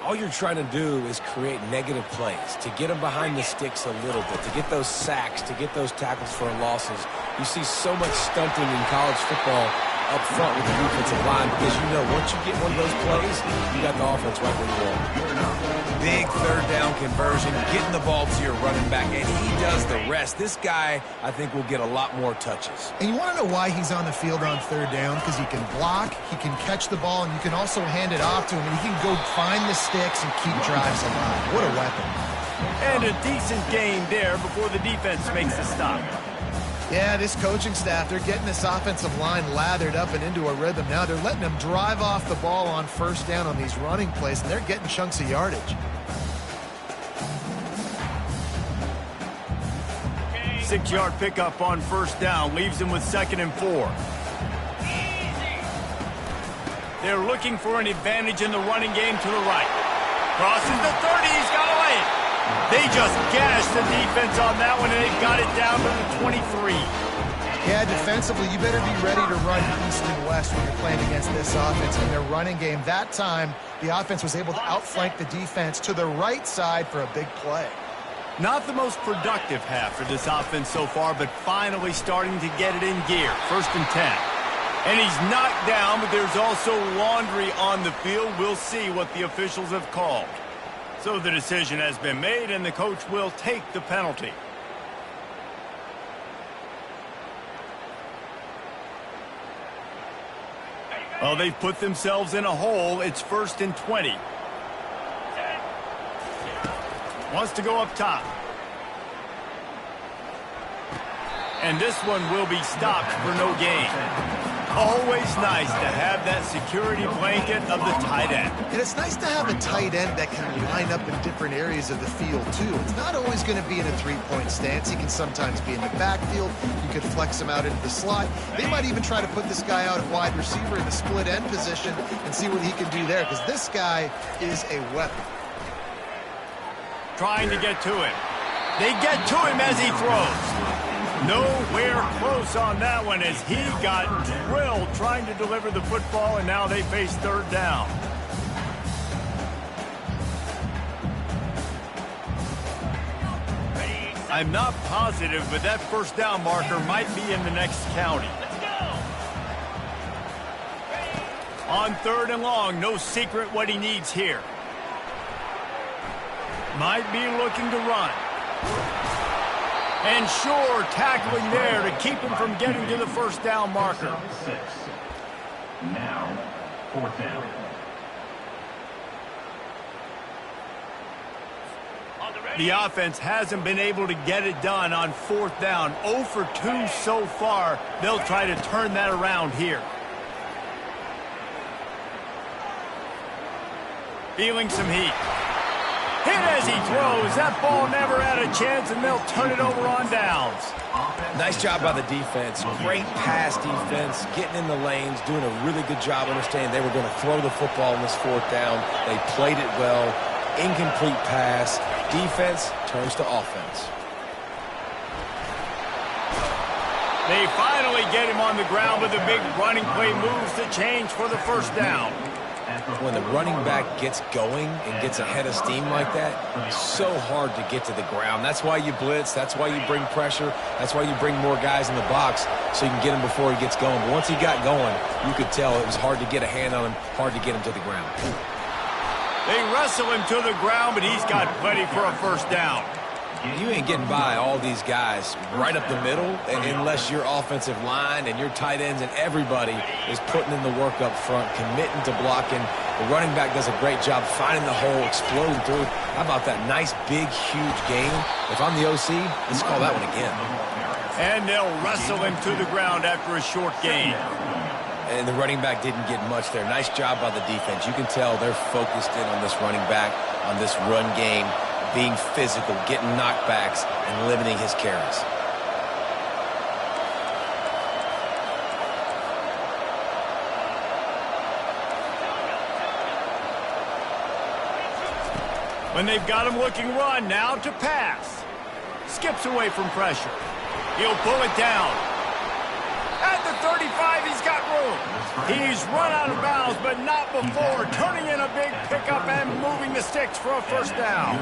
All you're trying to do is create negative plays, to get them behind the sticks a little bit, to get those sacks, to get those tackles for losses. You see so much stunting in college football up front with the defensive line because you know once you get one of those plays, you got the offense right where you want. Big third down conversion, getting the ball to your running back, and he does the rest. This guy, I think, will get a lot more touches. And you want to know why he's on the field on third down? Because he can block, he can catch the ball, and you can also hand it off to him, and he can go find the sticks and keep drives alive. What a weapon. And a decent gain there before the defense makes the stop. Yeah, this coaching staff, they're getting this offensive line lathered up and into a rhythm now. They're letting them drive off the ball on first down on these running plays, and they're getting chunks of yardage. 6-yard pickup on first down leaves him with 2nd and 4. They're looking for an advantage in the running game to the right. Crosses the 30, he's got to lay it. They just gashed the defense on that one, and they've got it down to the 23. Yeah, defensively, you better be ready to run east and west when you're playing against this offense in their running game. That time, the offense was able to outflank the defense to the right side for a big play. Not the most productive half for this offense so far, but finally starting to get it in gear. 1st and 10. And he's knocked down, but there's also laundry on the field. We'll see what the officials have called. So the decision has been made, and the coach will take the penalty. Well, they've put themselves in a hole. It's 1st and 20. Wants to go up top. And this one will be stopped for no gain. Always nice to have that security blanket of the tight end. And it's nice to have a tight end that can line up in different areas of the field, too. It's not always going to be in a three-point stance. He can sometimes be in the backfield. You could flex him out into the slot. They might even try to put this guy out at wide receiver in the split end position and see what he can do there, because this guy is a weapon. Trying to get to him. They get to him as he throws. Nowhere close on that one as he got drilled trying to deliver the football, and now they face 3rd down. I'm not positive, but that 1st down marker might be in the next county. On 3rd and long, no secret what he needs here. Might be looking to run. And sure, tackling there to keep him from getting to the 1st down marker. Now, 4th down. The offense hasn't been able to get it done on 4th down. 0 for 2 so far. They'll try to turn that around here. Feeling some heat. Hit as he throws. That ball never had a chance, and they'll turn it over on downs. Nice job by the defense. Great pass defense, getting in the lanes, doing a really good job understanding they were going to throw the football in this 4th down. They played it well. Incomplete pass. Defense turns to offense. They finally get him on the ground with a big running play moves the change for the 1st down. When the running back gets going and gets ahead of steam like that, it's so hard to get to the ground. That's why you blitz. That's why you bring pressure. That's why you bring more guys in the box so you can get him before he gets going. But once he got going, you could tell it was hard to get a hand on him, hard to get him to the ground. They wrestle him to the ground, but he's got plenty for a 1st down. You ain't getting by all these guys right up the middle unless your offensive line and your tight ends and everybody is putting in the work up front, committing to blocking. The running back does a great job finding the hole, exploding through. How about that nice, big, huge gain? If I'm the OC, let's call that one again. And they'll wrestle him to the ground after a short gain. And the running back didn't get much there. Nice job by the defense. You can tell they're focused in on this running back, on this run game, being physical, getting knockbacks, and limiting his carries. When they've got him looking run, now to pass. Skips away from pressure. He'll pull it down. At the 35, he's got room. He's run out of bounds, but not before turning in a big pickup and moving the sticks for a first down.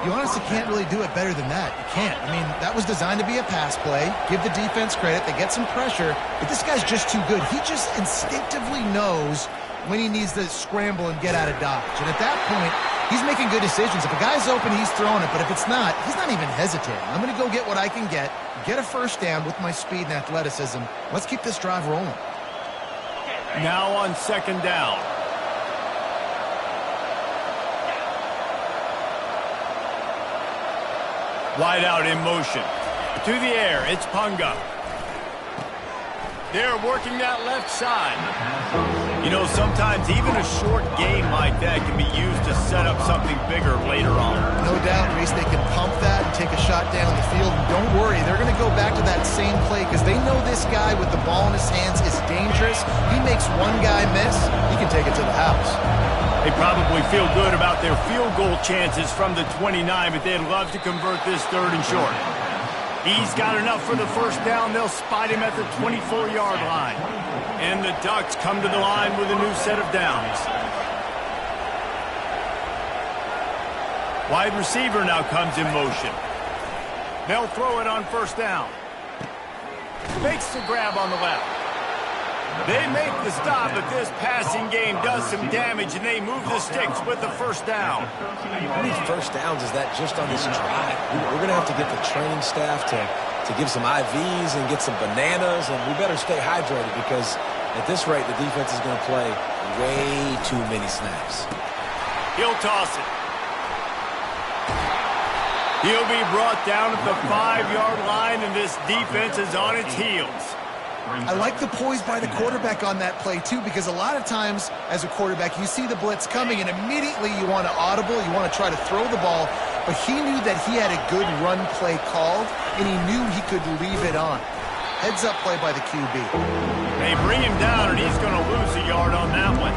You honestly can't really do it better than that. You can't. I mean, that was designed to be a pass play. Give the defense credit. They get some pressure, but this guy's just too good. He just instinctively knows when he needs to scramble and get out of dodge. And at that point, he's making good decisions. If a guy's open, he's throwing it. But if it's not, he's not even hesitating. I'm going to go get what I can get a first down with my speed and athleticism. Let's keep this drive rolling. Now on second down. Wide out in motion. To the air, it's Punga. They're working that left side. You know, sometimes even a short game like that can be used to set up something bigger later on. No doubt, Reese, they can pump that and take a shot down the field. And don't worry, they're going to go back to that same play because they know this guy with the ball in his hands is dangerous. He makes one guy miss, he can take it to the house. They probably feel good about their field goal chances from the 29, but they'd love to convert this third and short. He's got enough for the first down. They'll spot him at the 24-yard line. And the Ducks come to the line with a new set of downs. Wide receiver now comes in motion. They'll throw it on first down. Makes the grab on the left. They make the stop, but this passing game does some damage, and they move the sticks with the first down. How many first downs is that just on this drive? We're going to have to get the training staff to give some IVs and get some bananas, and we better stay hydrated because at this rate, the defense is going to play way too many snaps. He'll toss it. He'll be brought down at the 5-yard line, and this defense is on its heels. I like the poise by the quarterback on that play, too, because a lot of times as a quarterback, you see the blitz coming, and immediately you want to audible, you want to try to throw the ball, but he knew that he had a good run play called, and he knew he could leave it on. Heads-up play by the QB. They bring him down, and he's going to lose a yard on that one.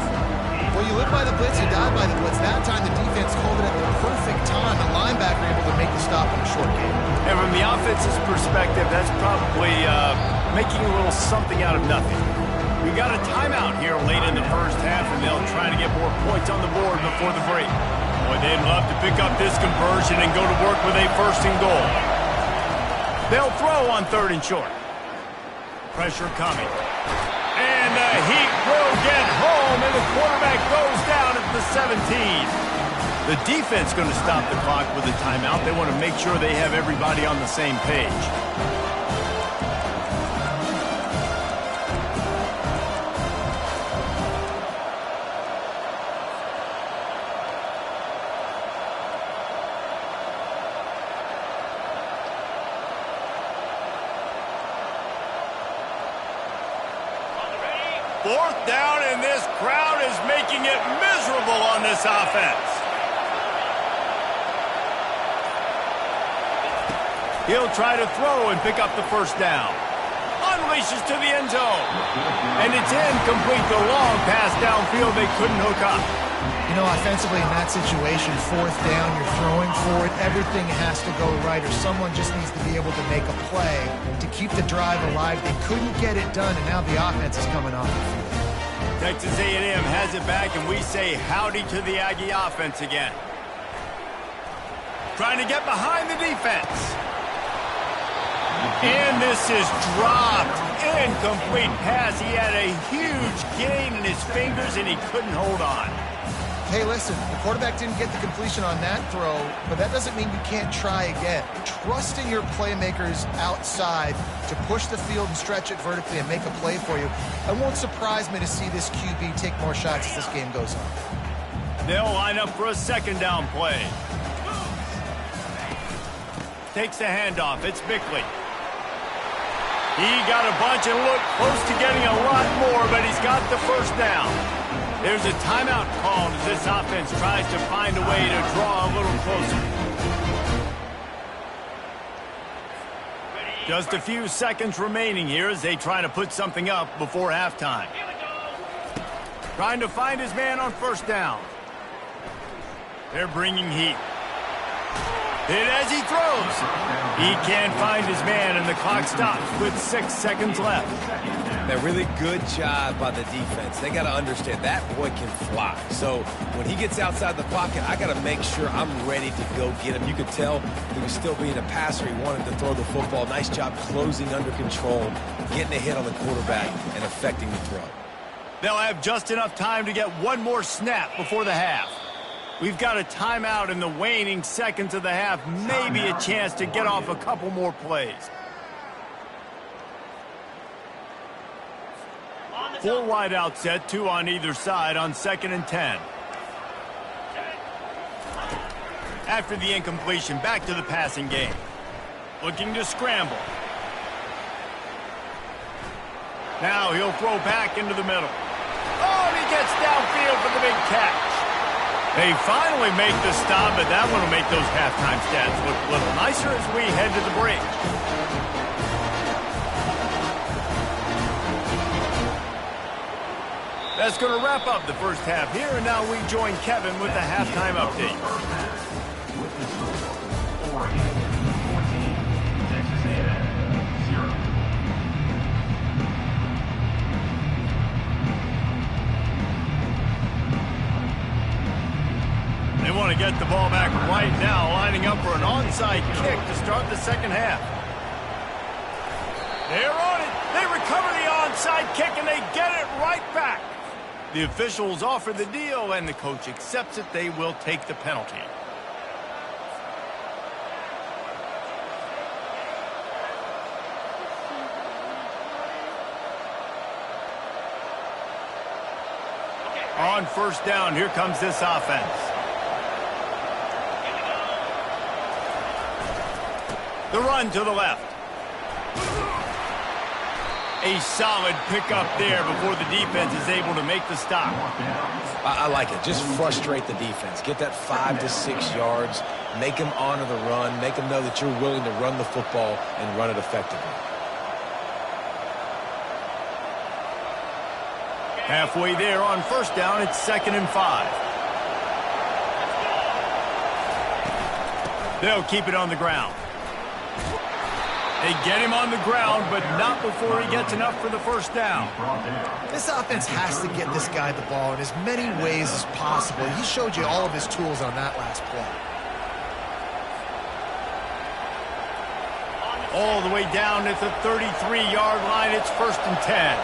Well, you live by the blitz, you die by the blitz. That time the defense called it at the perfect time. The linebacker able to make the stop in a short game. And from the offense's perspective, that's probably making a little something out of nothing. We got a timeout here late in the first half, and they'll try to get more points on the board before the break. Boy, they'd love to pick up this conversion and go to work with a first and goal. They'll throw on third and short. Pressure coming. And the Heat will get home, and the quarterback goes down at the 17. The defense going to stop the clock with a timeout. They want to make sure they have everybody on the same page. Fourth down, and this crowd is making it miserable on this offense. He'll try to throw and pick up the first down. Unleashes to the end zone. And it's incomplete. The long pass downfield they couldn't hook up. You know, offensively in that situation, fourth down, you're throwing for it. Everything has to go right, or someone just needs to be able to make a play to keep the drive alive. They couldn't get it done, and now the offense is coming off the field. Texas A&M has it back, and we say howdy to the Aggie offense again. Trying to get behind the defense. And this is dropped. Incomplete pass. He had a huge gain in his fingers, and he couldn't hold on. Hey, listen, the quarterback didn't get the completion on that throw, but that doesn't mean you can't try again. Trust in your playmakers outside to push the field and stretch it vertically and make a play for you. It won't surprise me to see this QB take more shots as this game goes on. They'll line up for a second down play. Takes the handoff. It's Bickley. He got a bunch and looked close to getting a lot more, but he's got the first down. There's a timeout called as this offense tries to find a way to draw a little closer. Just a few seconds remaining here as they try to put something up before halftime. Trying to find his man on first down. They're bringing heat. Hit as he throws. He can't find his man, and the clock stops with 6 seconds left. A really good job by the defense. They got to understand that boy can fly. So when he gets outside the pocket, I got to make sure I'm ready to go get him. You could tell he was still being a passer. He wanted to throw the football. Nice job closing under control, getting a hit on the quarterback, and affecting the throw. They'll have just enough time to get one more snap before the half. We've got a timeout in the waning seconds of the half. Maybe a chance to get off a couple more plays. 4 wide out set, 2 on either side on 2nd and 10. After the incompletion, back to the passing game. Looking to scramble. Now he'll throw back into the middle. Oh, and he gets downfield for the big catch. They finally make the stop, but that one will make those halftime stats look a little nicer as we head to the break. That's going to wrap up the first half here, and now we join Kevin with the halftime update. With the score, Oregon 14, Texas A&M 0. They want to get the ball back right now, lining up for an onside kick to start the second half. They're on it. They recover the onside kick, and they get it right back. The officials offer the deal, and the coach accepts it. They will take the penalty. On first down, here comes this offense. The run to the left. A solid pickup there before the defense is able to make the stop. I like it. Just frustrate the defense. Get that 5 to 6 yards. Make them honor the run. Make them know that you're willing to run the football and run it effectively. Halfway there on first down, it's 2nd and 5. They'll keep it on the ground. They get him on the ground, but not before he gets enough for the first down. This offense has to get this guy the ball in as many ways as possible. He showed you all of his tools on that last play. All the way down at the 33-yard line, it's 1st and 10.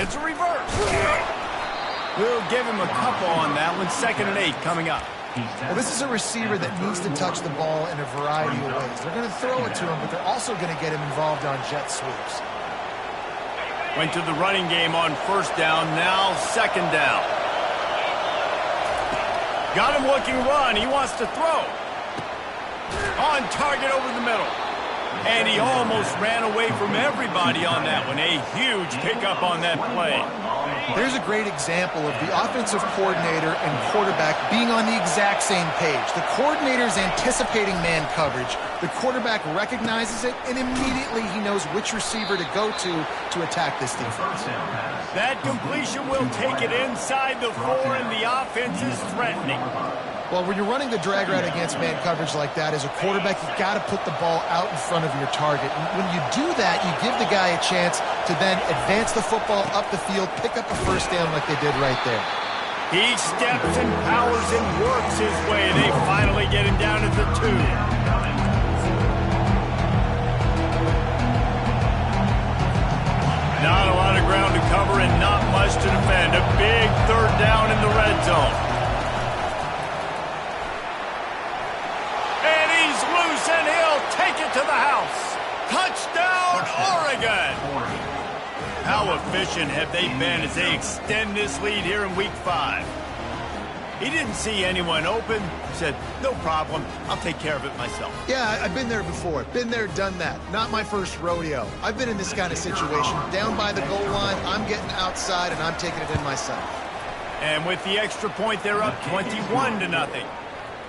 It's a reverse. We'll give him a couple on that one. 2nd and 8 coming up. Well, this is a receiver that needs to touch the ball in a variety of ways. They're going to throw it to him, but they're also going to get him involved on jet sweeps. Went to the running game on first down, now 2nd down. Got him looking run. He wants to throw. On target over the middle. And he almost ran away from everybody on that one. A huge pickup on that play. There's a great example of the offensive coordinator and quarterback being on the exact same page. The coordinator's anticipating man coverage. The quarterback recognizes it, and immediately he knows which receiver to go to attack this defense. That completion will take it inside the 4, and the offense is threatening. Well, when you're running the drag route against man coverage like that, as a quarterback, you've got to put the ball out in front of your target. And when you do that, you give the guy a chance to then advance the football up the field, pick up a first down like they did right there. He steps and powers and works his way. They finally get him down at the 2. Not a lot of ground to cover and not much to defend. A big third down in the red zone. And he's loose, and he'll take it to the house. Touchdown, Oregon! How efficient have they been as they extend this lead here in Week 5? He didn't see anyone open. Said, no problem. I'll take care of it myself. Yeah, I've been there before. Been there, done that. Not my first rodeo. I've been in this kind of situation. Down by the goal line, I'm getting outside, and I'm taking it in myself. And with the extra point, they're up 21-0.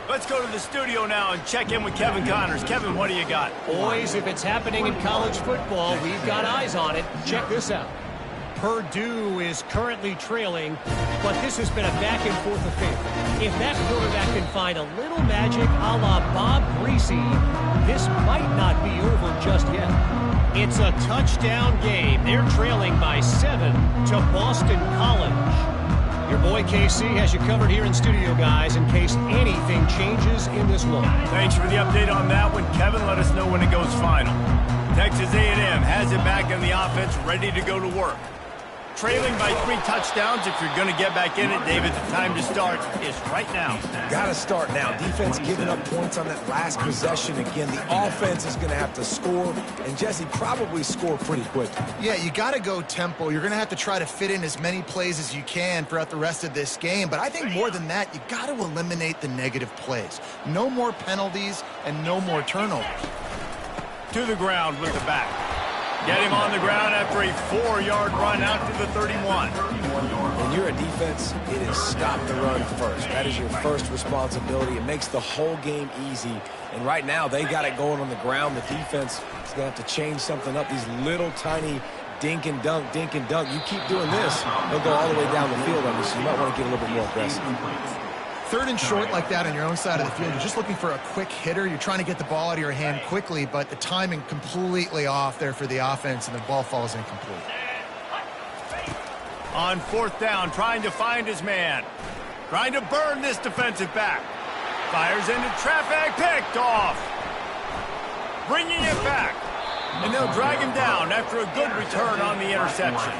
Let's go to the studio now and check in with Kevin Connors. Kevin, what do you got? Boys, if it's happening in college football, we've got eyes on it. Check this out. Purdue is currently trailing, but this has been a back-and-forth affair. If that quarterback can find a little magic a la Bob Greasy, this might not be over just yet. It's a touchdown game. They're trailing by 7 to Boston College. Your boy KC has you covered here in studio, guys, in case anything changes in this one. Thanks for the update on that one, Kevin. Let us know when it goes final. Texas A&M has it back in the offense, ready to go to work. Trailing by 3 touchdowns. If you're going to get back in it, David, the time to start is right now. Got to start now. Defense giving up points on that last possession. Again, the offense is going to have to score, and Jesse probably score pretty quick. Yeah, you got to go tempo. You're going to have to try to fit in as many plays as you can throughout the rest of this game. But I think more than that, you got to eliminate the negative plays. No more penalties and no more turnovers. To the ground with the back. Get him on the ground after a 4-yard run out to the 31. When you're a defense, it is stop the run first. That is your first responsibility. It makes the whole game easy. And right now, they got it going on the ground. The defense is going to have to change something up. These little tiny dink and dunk, dink and dunk. You keep doing this, they'll go all the way down the field on you, so you might want to get a little bit more aggressive. 3rd and short like that on your own side of the field, you're just looking for a quick hitter. You're trying to get the ball out of your hand quickly, but the timing completely off there for the offense, and the ball falls incomplete. On 4th down, trying to find his man. Trying to burn this defensive back. Fires into traffic, picked off. Bringing it back. And they'll drag him down after a good return on the interception.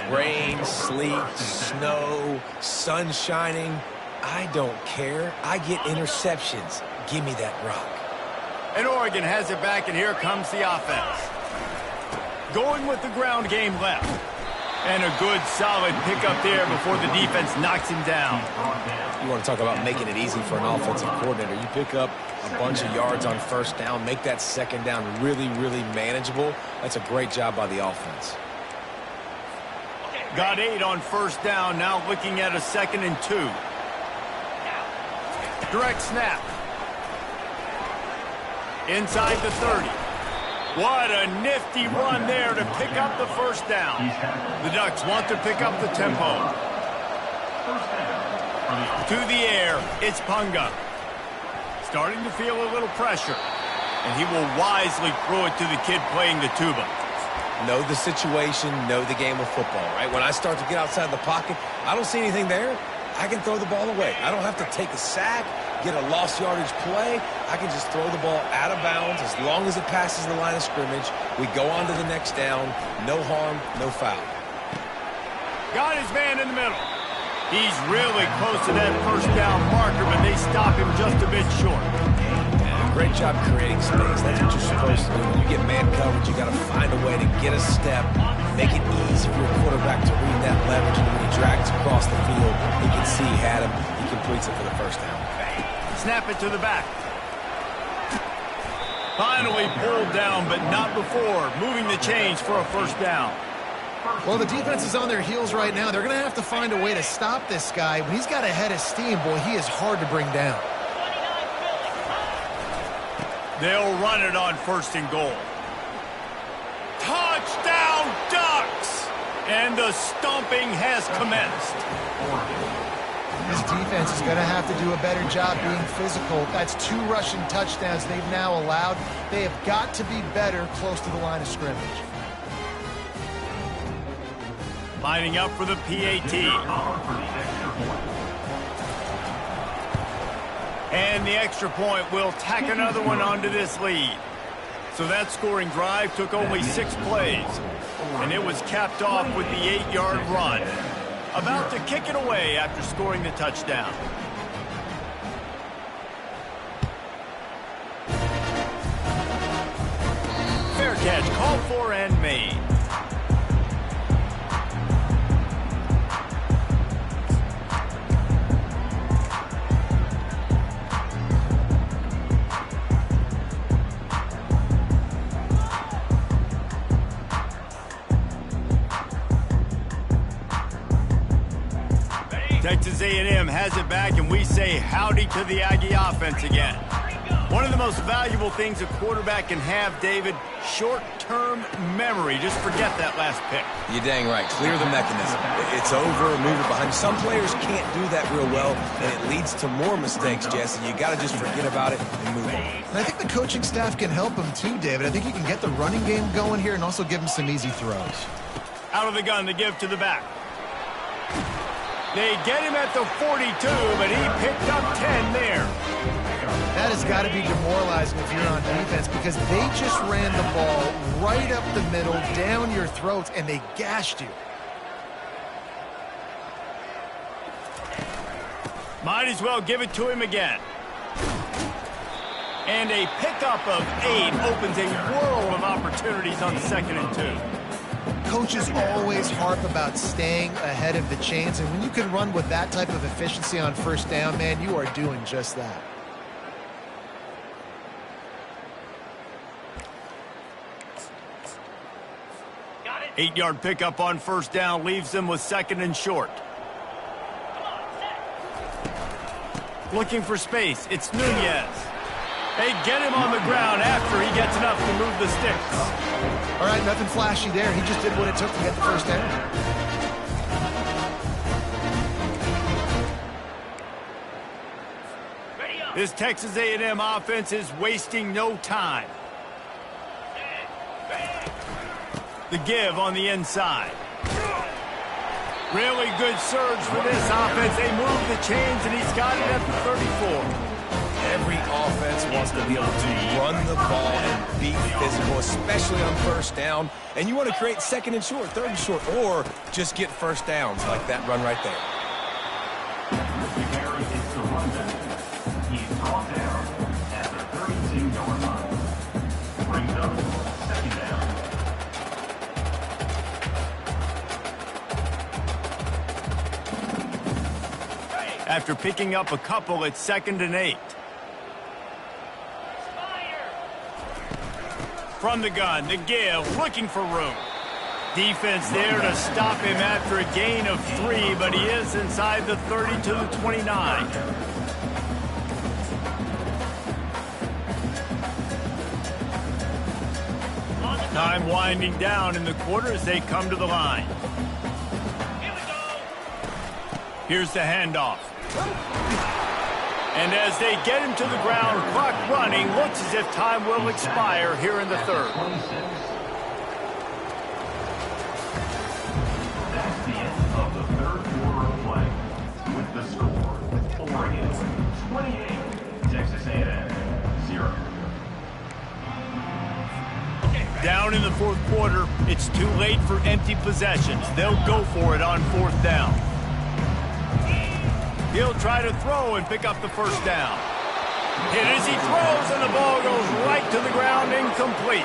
Rain, sleet, snow, sun shining. I don't care. I get interceptions. Give me that rock. And Oregon has it back, and here comes the offense. Going with the ground game left. And a good, solid pickup there before the defense knocks him down. You want to talk about making it easy for an offensive coordinator. You pick up a bunch of yards on 1st down, make that 2nd down really, really manageable. That's a great job by the offense. Got 8 on 1st down, now looking at a 2nd and 2. Direct snap. Inside the 30. What a nifty run there to pick up the 1st down. The Ducks want to pick up the tempo. To the air, it's Punga. Starting to feel a little pressure. And he will wisely throw it to the kid playing the tuba. Know the situation, know the game of football, right? When I start to get outside the pocket, I don't see anything there. I can throw the ball away. I don't have to take a sack, get a lost yardage play. I can just throw the ball out of bounds as long as it passes the line of scrimmage. We go on to the next down. No harm, no foul. Got his man in the middle. He's really close to that 1st down marker, but they stop him just a bit short. Great job creating space. That's what you're supposed to do. When you get man coverage, you got to find a way to get a step, make it easy for your quarterback to read that leverage, and when he drags across the field, he can see he had him. He completes it for the 1st down. Snap it to the back. Finally pulled down, but not before. Moving the chains for a 1st down. Well, the defense is on their heels right now. They're going to have to find a way to stop this guy. When he's got a head of steam, boy, he is hard to bring down. They'll run it on 1st and goal. Touchdown, Ducks! And the stomping has commenced. This defense is going to have to do a better job being physical. That's 2 rushing touchdowns they've now allowed. They have got to be better close to the line of scrimmage. Lining up for the PAT. And the extra point will tack another one onto this lead. So that scoring drive took only 6 plays, and it was capped off with the 8-yard run. About to kick it away after scoring the touchdown. Fair catch called for and made. Texas A&M has it back, and we say howdy to the Aggie offense again. One of the most valuable things a quarterback can have, David, short-term memory. Just forget that last pick. You're dang right. Clear the mechanism. It's over, move it behind. Some players can't do that real well, and it leads to more mistakes, Jesse. You got to just forget about it and move on. And I think the coaching staff can help him too, David. I think he can get the running game going here and also give him some easy throws. Out of the gun to give to the back. They get him at the 42, but he picked up 10 there. That has got to be demoralizing if you're on defense because they just ran the ball right up the middle, down your throats, and they gashed you. Might as well give it to him again. And a pickup of 8 opens a world of opportunities on 2nd and 2. Coaches always harp about staying ahead of the chains, and when you can run with that type of efficiency on 1st down, man, you are doing just that. Got it. 8-yard pickup on 1st down leaves them with 2nd and short. Looking for space. It's Nunez. They get him on the ground after he gets enough to move the sticks. All right, nothing flashy there. He just did what it took to get the 1st down. This Texas A&M offense is wasting no time. The give on the inside. Really good surge for this offense. They move the chains, and he's got it at the 34. Every offense wants to be able to run the ball and be physical, especially on 1st down. And you want to create 2nd and short, 3rd and short, or just get 1st downs like that run right there. Mr. Gary is the runner. He's brought down at the 32-yard line. Brings up 2nd down. After picking up a couple, it's 2nd and 8. From the gun, the give, looking for room. Defense there to stop him after a gain of 3, but he is inside the 30 to the 29. Time winding down in the quarter as they come to the line. Here's the handoff. And as they get him to the ground, clock running, looks as if time will expire here in the 3rd. That's the end of the 3rd quarter of play. With the score, Oregon 28, Texas A&M 0. Down in the 4th quarter, it's too late for empty possessions. They'll go for it on 4th down. He'll try to throw and pick up the 1st down. Hit as he throws, and the ball goes right to the ground, incomplete.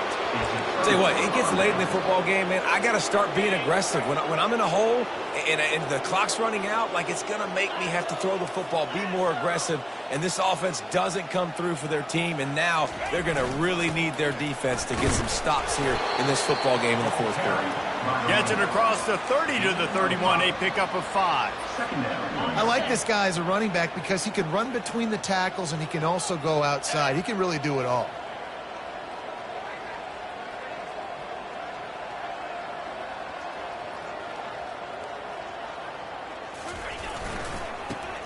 Tell you what, it gets late in the football game, man. I got to start being aggressive. When I'm in a hole and the clock's running out, like it's going to make me have to throw the football, be more aggressive. And this offense doesn't come through for their team, and now they're going to really need their defense to get some stops here in this football game in the 4th quarter. Gets it across the 30 to the 31, a pickup of 5. I like this guy as a running back because he can run between the tackles and he can also go outside. He can really do it all.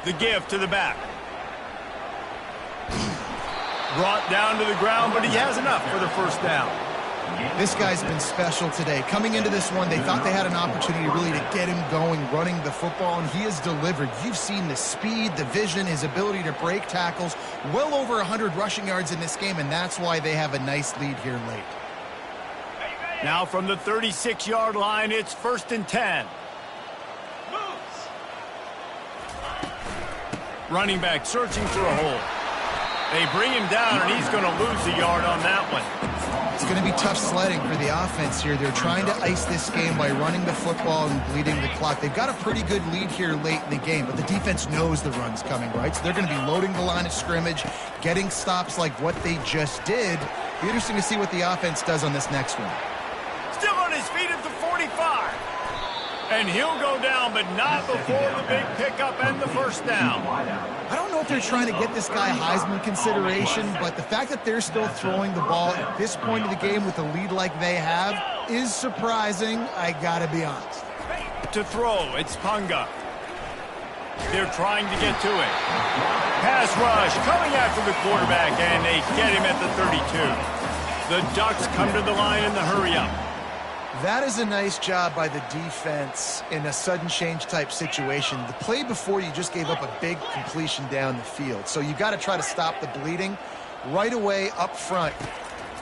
The give to the back. Brought down to the ground, but he has enough for the 1st down. This guy's been special today. Coming into this one, they thought they had an opportunity really to get him going, running the football, and he has delivered. You've seen the speed, the vision, his ability to break tackles, well over 100 rushing yards in this game, and that's why they have a nice lead here late. Now from the 36-yard line, it's 1st and 10. Running back searching for a hole. They bring him down, and he's going to lose a yard on that one. It's going to be tough sledding for the offense here. They're trying to ice this game by running the football and bleeding the clock. They've got a pretty good lead here late in the game, but the defense knows the run's coming, right? So they're going to be loading the line of scrimmage, getting stops like what they just did. Be interesting to see what the offense does on this next one. Still on his feet at the 45. And he'll go down, but not before the big pickup and the first down. I don't know if they're trying to get this guy Heisman consideration, but the fact that they're still throwing the ball at this point of the game with a lead like they have is surprising, I gotta be honest. To throw, it's Punga. They're trying to get to it. Pass rush coming after the quarterback, and they get him at the 32. The Ducks come to the line in the hurry-up. That is a nice job by the defense in a sudden change type situation. The play before you just gave up a big completion down the field. So you got to try to stop the bleeding right away up front.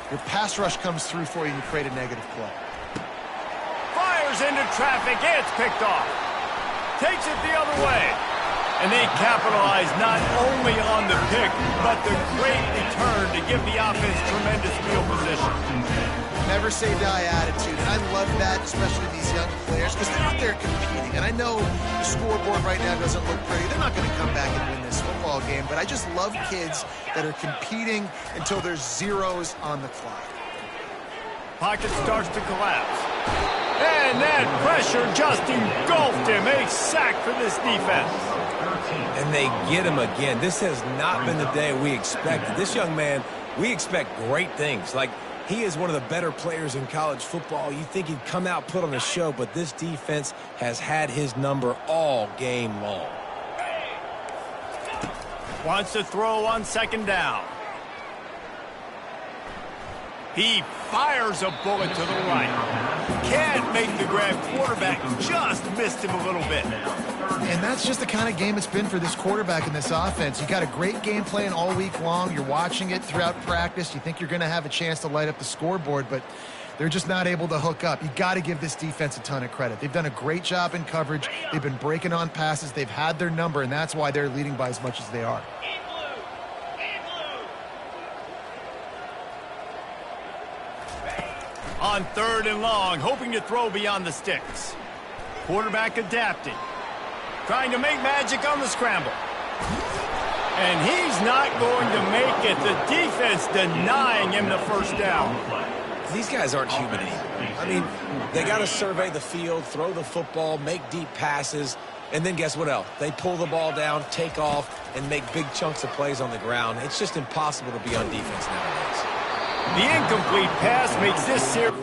Your pass rush comes through for you and you create a negative play. Fires into traffic. It's picked off. Takes it the other way. And they capitalize not only on the pick, but the great return to give the offense tremendous field position. Never say die attitude, and I love that, especially these young players, because they're out there competing. And I know the scoreboard right now doesn't look pretty. They're not going to come back and win this football game, but I just love kids that are competing until there's zeros on the clock. Pocket starts to collapse. And that pressure just engulfed him. A sack for this defense. And they get him again. This has not been the day we expected. This young man, we expect great things. Like, he is one of the better players in college football. You think he'd come out, put on a show, but this defense has had his number all game long. Wants to throw on 2nd down. He fires a bullet to the right. Can't make the grab. Quarterback just missed him a little bit. And that's just the kind of game it's been for this quarterback in this offense. You got a great game plan all week long. You're watching it throughout practice. You think you're going to have a chance to light up the scoreboard, but they're just not able to hook up. You got to give this defense a ton of credit. They've done a great job in coverage. They've been breaking on passes. They've had their number, and that's why they're leading by as much as they are. On 3rd and long, hoping to throw beyond the sticks. Quarterback adapting. Trying to make magic on the scramble. And he's not going to make it. The defense denying him the first down. These guys aren't human anymore. I mean, they got to survey the field, throw the football, make deep passes, and then guess what else? They pull the ball down, take off, and make big chunks of plays on the ground. It's just impossible to be on defense nowadays. The incomplete pass makes this series